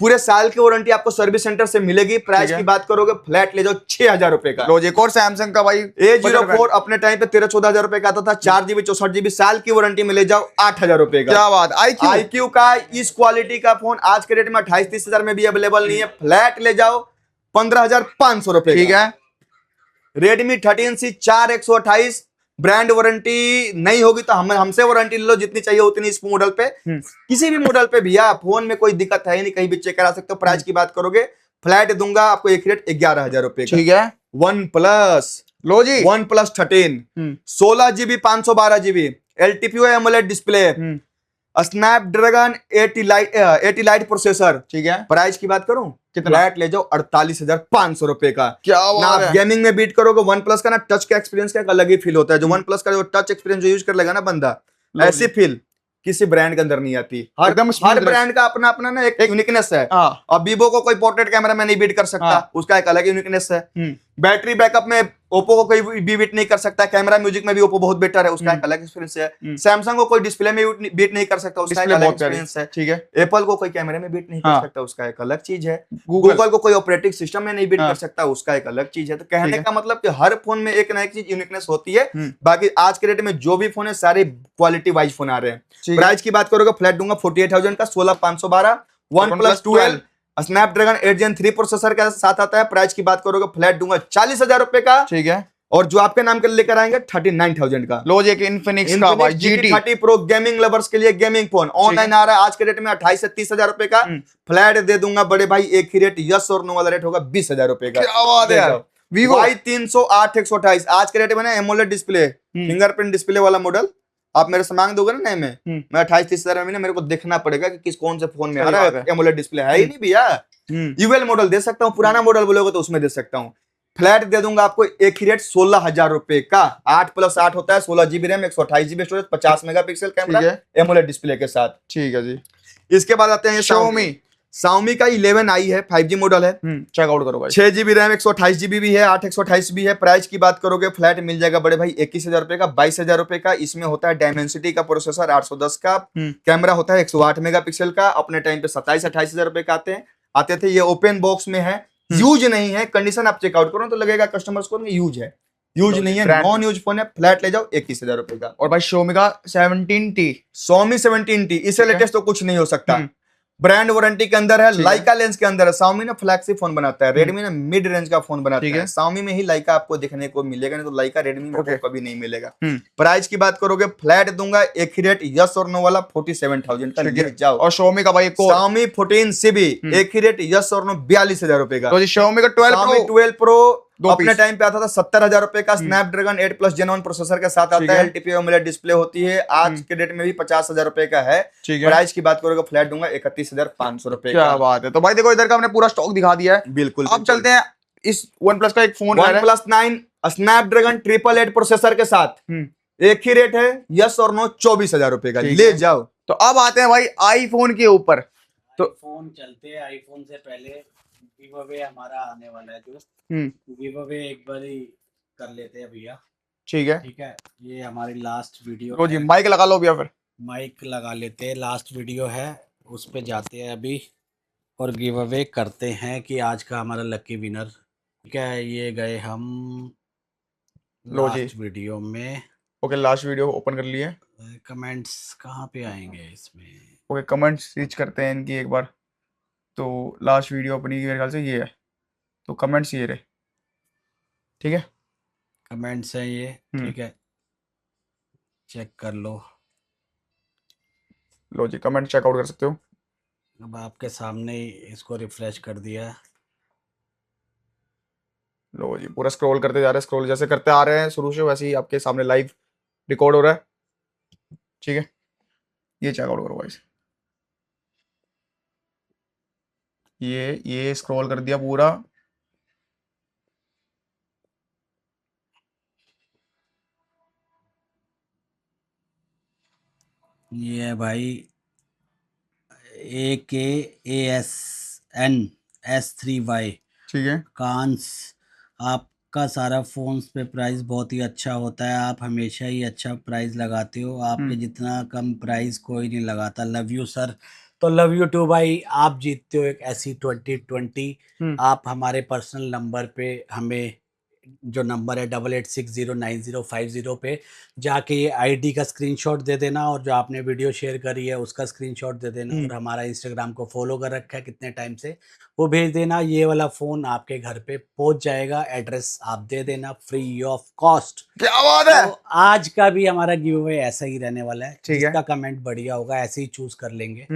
पूरे साल की वारंटी आपको सर्विस सेंटर से मिलेगी। प्राइस की बात करोगे फ्लैट ले जाओ 6,000 रुपए का। रोज एक और सैमसंग का भाई A04 अपने टाइम पे 13-14,000 रुपए का आता था, 4GB 64GB, साल की वारंटी में ले जाओ 8,000 रुपए का। क्या बात। IQ का इस क्वालिटी का फोन आज के रेट में 28-30,000 में भी अवेलेबल नहीं है, फ्लैट ले जाओ 15,500 रुपए। ठीक है। Redmi 13C 4 128, ब्रांड वारंटी नहीं होगी तो हमसे वारंटी ले लो, जितनी चाहिए उतनी इस मॉडल पे, किसी भी मॉडल पे भैया फोन में कोई दिक्कत है नहीं, कहीं भी चेक करा सकते हो। प्राइस की बात करोगे फ्लैट दूंगा आपको एक रेट 11,000 रुपए का। ठीक है। OnePlus लो जी। OnePlus 13 16 GB 512 GB LTPO AMOLED display, Snapdragon 80 lite processor. ठीक है, प्राइस की बात करूं, कितना? फ्लैट ले जाओ 48,500 रुपए का। क्या ना बात आप है। गेमिंग में बीट करोगे, वन प्लस का ना टच का एक्सपीरियंस का एक अलग ही फील होता है। जो वन प्लस का जो टच एक्सपीरियंस जो यूज कर लेगा ना बंदा, लो ऐसी फील किसी ब्रांड के अंदर नहीं आती। एकदम हर smoothness। ब्रांड का अपना अपना ना एक यूनिकनेस है। हाँ। अब वीवो को कोई पोर्ट्रेट कैमरा में नहीं बीट कर सकता, हाँ। उसका एक अलग यूनिकनेस है। बैटरी बैकअप में ओप्पो को कोई भी बीट नहीं कर सकता, कैमरा म्यूजिक में भी ओप्पो बहुत बेटर है, उसका एक अलग एक्सपीरियंस है। सैमसंग को कोई डिस्प्ले में बीट नहीं कर सकता, उसका एक डिस्प्ले अलग बहुत प्यारी। एक्सपीरियंस है। ठीक है, एप्पल को कोई कैमरे में बीट नहीं कर हाँ। सकता, उसका एक अलग चीज है। गूगल गूगल को कोई ऑपरेटिंग सिस्टम में नहीं बीट हाँ। कर सकता, उसका एक अलग चीज है। तो ठीक कहने है। का मतलब कि हर फोन में एक ना एक चीज यूनिकनेस होती है। बाकी आज के डेट में जो भी फोन है सारे क्वालिटी वाइज फोन आ रहे हैं। ठीक है। प्राइस की बात करोगे, फ्लैट दूंगा 48,000 का, 16,512 OnePlus 12 स्नैपड्रैगन 8 Gen 3 प्रोसेसर के साथ आता है। प्राइस की बात करोगे, फ्लैट दूंगा 40,000 रुपए का। ठीक है, और जो आपके नाम के लेकर आएंगे 39,000 का। लो जी, एक इन्फिनिक्स का भाई GT 30 प्रो गेमिंग लवर्स के लिए गेमिंग फोन ऑनलाइन आ रहा है आज के डेट में 28 से 30,000 रुपए का। फ्लैट दे दूंगा बड़े भाई, एक ही रेट, यस और नो वाला रेट होगा 20,000 रुपए का। क्या बात है यार। Vivo Y308 128 आज के रेट में ना एमोलेड डिस्प्ले, फिंगरप्रिंट डिस्प्ले वाला मॉडल आप मेरे से मांग दोगे ना नए में, मैं 28-30,000 में ना मेरे को देखना पड़ेगा कि किस कौन से फोन में आ रहा है एमोलेड डिस्प्ले है ही नहीं भैया। यूएल मॉडल दे सकता हूँ, पुराना मॉडल बोलोगे तो उसमें दे सकता हूँ। फ्लैट दे दूंगा आपको एक ही रेट 16,000 रुपए का। 8+8 होता है, 16 GB RAM, 128 GB storage, 50 megapixel camera AMOLED display के साथ। ठीक है जी। इसके बाद आते हैं Xiaomi का 11i है, 5G मॉडल है। चेकआउट करो भाई। 6 GB रैम, 128 GB भी है, 8 128 भी है। प्राइस की बात करोगे, फ्लैट मिल जाएगा बड़े भाई 21,000 रुपए का, 22,000 रुपए का। इसमें होता है डायमेंसिटी का प्रोसेसर 810 का, कैमरा होता है 108 मेगापिक्सल का। अपने टाइम पे 27-28,000 रुपए का आते थे। ये ओपन बॉक्स में है, यूज नहीं है। कंडीशन आप चेकआउट करो तो लगेगा कस्टमर्स को यूज है, यूज नहीं है, नॉन यूज फोन है। फ्लैट ले जाओ 21,000 रुपए का। और भाई Xiaomi का 17T, Xiaomi 17T, इससे लेटेस्ट तो कुछ नहीं हो सकता। ब्रांड वारंटी के अंदर है, लाइका लेंस के अंदर है। Xiaomi ना फ्लैगशिप फोन बनाता है, Redmi ना मिड रेंज का फोन बनाता है। Xiaomi में ही लाइका आपको देखने को मिलेगा, नहीं तो लाइका Redmi में आपको कभी नहीं मिलेगा। प्राइस की बात करोगे, फ्लैट दूंगा एक ही रेट, यस और नो वाला 47,000 का ले जाओ। और Xiaomi का भाई Xiaomi 14CB एक ही रेट, यस और नो 42,000 रुपए का। तो Xiaomi का 12 Pro अपने टाइम पे आता था 70,000 रुपए का। स्नैपड्रैगन 8+ Gen 1 प्रोसेसर के साथ आता है, LTPO AMOLED डिस्प्ले होती है। आज के डेट में भी 50,000 रुपए का है। प्राइस की बात करोगे, फ्लैट दूंगा 31,500 रुपए का। क्या बात है। तो भाई देखो, इधर का हमने पूरा स्टॉक दिखा दिया है। बिल्कुल। अब चलते हैं इस OnePlus का एक फोन, OnePlus 9 स्नैपड्रैगन 888 प्रोसेसर के साथ एक ही रेट है, यस और नो 24,000 रुपए का, ले जाओ। तो अब आते हैं भाई आईफोन के ऊपर। तो फोन चलते हैं, आईफोन से पहले गिव अवे हमारा आने वाला है दोस्त। गिव अवे एक बार ही कर लेते हैं भैया। ठीक है, ठीक है, ये हमारी लास्ट वीडियो लो जी, माइक लगा लो भैया, फिर माइक लगा लेते हैं। लास्ट वीडियो है, उस पे जाते हैं अभी और गिव अवे करते हैं कि आज का हमारा लकी विनर। ठीक है, ये गए हम लो जी लास्ट वीडियो में। ओके, लास्ट वीडियो ओपन कर लिए। कमेंट्स कहाँ पे आएंगे इसमें? ओके, कमेंट्स रीच करते हैं इनकी एक बार। तो लास्ट वीडियो अपनी मेरे ख्याल से ये है, तो कमेंट्स ये रहे। ठीक है, कमेंट्स है ये। ठीक है, चेक कर लो। लो जी, कमेंट चेकआउट कर सकते हो। अब आपके सामने ही इसको रिफ्रेश कर दिया है। लो जी, पूरा स्क्रॉल करते जा रहे हैं, स्क्रॉल जैसे करते आ रहे हैं शुरू से, वैसे ही आपके सामने लाइव रिकॉर्ड हो रहा है। ठीक है, ये चेकआउट करो भाई। ये स्क्रॉल कर दिया पूरा। ये है भाई AKASNS3Y। ठीक है, कांस, आपका सारा फोन्स पे प्राइस बहुत ही अच्छा होता है। आप हमेशा ही अच्छा प्राइस लगाते हो, आपके जितना कम प्राइस कोई नहीं लगाता। Love you sir. तो लव यू टू भाई, आप जीतते हो एक ऐसी 2020। आप हमारे पर्सनल नंबर पे हमें, जो नंबर है 88609050 पे जाके ये आईडी का स्क्रीनशॉट दे देना, और जो आपने वीडियो शेयर करी है उसका स्क्रीनशॉट दे देना, और हमारा इंस्टाग्राम को फॉलो कर रखा है कितने टाइम से, वो भेज देना। ये वाला फ़ोन आपके घर पे पहुंच जाएगा, एड्रेस आप दे देना फ्री ऑफ कॉस्ट। क्या बात है। तो आज का भी हमारा गिव अवे ऐसा ही रहने वाला है। ठीक है, जिसका कमेंट बढ़िया होगा ऐसे ही चूज कर लेंगे।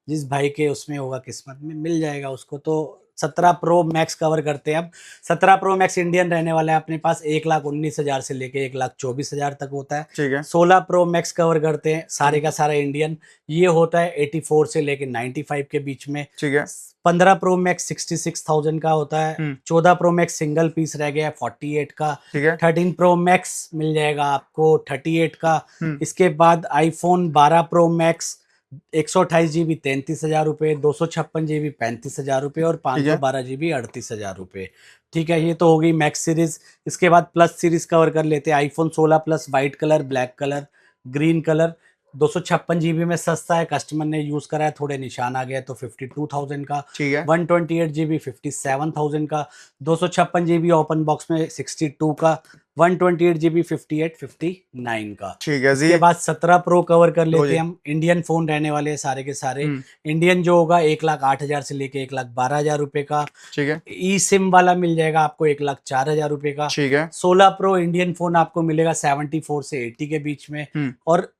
जिस भाई के उसमें होगा किस्मत में, मिल जाएगा उसको। तो 17 प्रो मैक्स कवर करते हैं। अब 17 प्रो मैक्स इंडियन रहने वाला है अपने पास 1,19,000 से लेके 1,24,000 तक होता है। ठीक है। 16 प्रो मैक्स कवर करते हैं सारे का सारा इंडियन, ये होता है 84 से लेके 95 के बीच में। ठीक है। 15 प्रो मैक्स 66,000 का होता है। 14 प्रो मैक्स सिंगल पीस रह गया है 48 का। ठीक है। 13 प्रो मैक्स मिल जाएगा आपको 38 का। इसके बाद आईफोन 12 प्रो मैक्स 128 GB 33,000 रुपये, 256 GB 35,000 रुपये और 512 GB 38,000 रुपये। ठीक है, ये तो हो गई मैक्स सीरीज। इसके बाद प्लस सीरीज कवर कर लेते हैं। IPhone 16 plus white colour, black colour, green colour, 256 GB में सस्ता है, कस्टमर ने यूज करा है, थोड़े निशान आ गए तो 52,000 का। ठीक है। 128 GB 57,000 का। 256 GB ओपन बॉक्स में 62 का। 128 GB 59 का। ठीक है जी। इसके बाद 17 प्रो कवर कर लेते हैं हम। इंडियन फोन रहने वाले हैं सारे के सारे। इंडियन जो होगा 1,08,000 से लेके 1,12,000 रुपए का। ठीक है। ई सिम वाला मिल जाएगा आपको 1,04,000 रुपए का। ठीक है। 16 प्रो इंडियन फोन आपको मिलेगा 74 से 80 के बीच में। और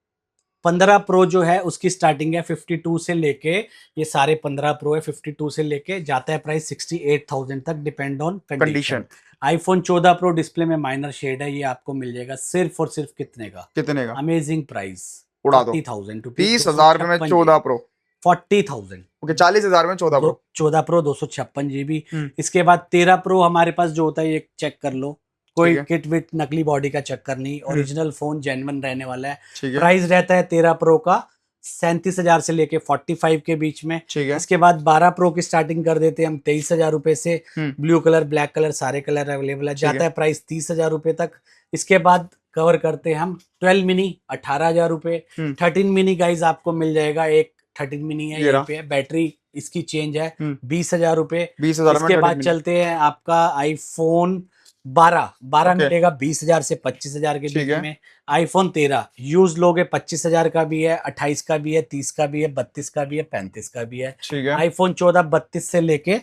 15 प्रो जो है उसकी स्टार्टिंग है 52 से लेके, ये सारे 15 प्रो है 52 से लेके जाता है प्राइस 68,000 तक, depend on condition. IPhone 14 pro display में माइनर शेड है, ये आपको मिल जाएगा सिर्फ और सिर्फ कितने का? कितने का? अमेजिंग प्राइस, उड़ा दो। 40,000 30,000 रुपए में 14 प्रो। 40,000। ओके, 40,000 में 14 प्रो। 14 pro 256 GB। इसके बाद 13 प्रो हमारे पास जो होता है ये चेक कर लो, कोई किट विट नकली बॉडी का चक्कर नहीं, ओरिजिनल फोन जेन्युइन रहने वाला है। प्राइस रहता है 13 प्रो का 37,000 से लेके 45 के बीच में। इसके बाद 12 प्रो की स्टार्टिंग कर देते हैं हम 23,000 रुपए से। ब्लू कलर, ब्लैक कलर सारे कलर अवेलेबल है, जाता है प्राइस 30,000 रुपए तक। इसके बाद कवर करते हैं हम 12 मिनी 18,000 रुपए। 13 मिनी गाइज आपको मिल जाएगा, एक 13 मिनी है यहाँ पे, बैटरी इसकी चेंज है 20,000 रुपए। 20,000 इसके बाद चलते हैं आपका आईफोन 12 मिलेगा 20,000 से 25,000 के बीच में। आईफोन 13 यूज लोगे 25,000 का भी है, 28 का भी है, 30 का भी है, 32 का भी है, 35 का भी है। आईफोन 14 32 से लेके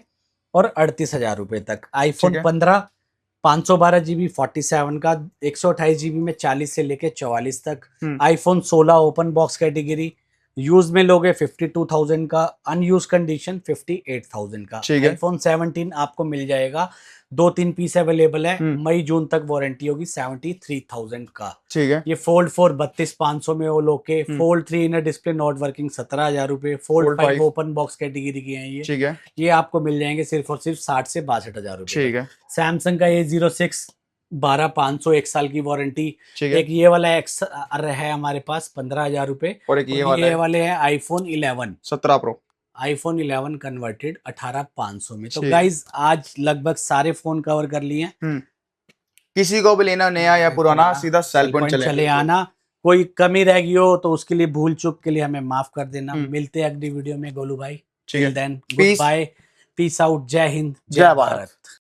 और 38,000 रुपए तक। आईफोन 15 512 GB 47 का, 128 GB में 40 से लेके 44 तक। IPhone 16 open box category, use में लोगे 52,000 का, अनयूज कंडीशन 58,000 का। आईफोन 17 आपको मिल जाएगा, 2-3 पीस अवेलेबल है, मई जून तक वारंटी होगी, 73,000 का। ठीक है। ये फोल्ड 4 32,500 में वो लोके। Fold 3 inner display not working 17,000 रुपए। फोल्ड 5 ओपन बॉक्स कैटेगरी के हैं ये। ठीक है। ये आपको मिल जाएंगे सिर्फ और सिर्फ 60 से 62,000 रुपए। ठीक है। सैमसंग का A06 12,500 1 साल की वारंटी। एक ये वाला एक्स है हमारे पास 15,000 रुपए। और एक ये वाले हैं आईफोन 11 17 प्रो। आईफोन 11 कन्वर्टेड 18,500 में। तो गाइज आज लगभग सारे फोन कवर कर लिए हैं। किसी को भी लेना नया या पुराना, सीधा सेल पॉइंट चले आना। कोई कमी रह गई हो तो उसके लिए, भूल चूक के लिए हमें माफ कर देना। मिलते हैं अगली वीडियो में गोलू भाई। Till then good bye, peace out, जय हिंद, जय भारत।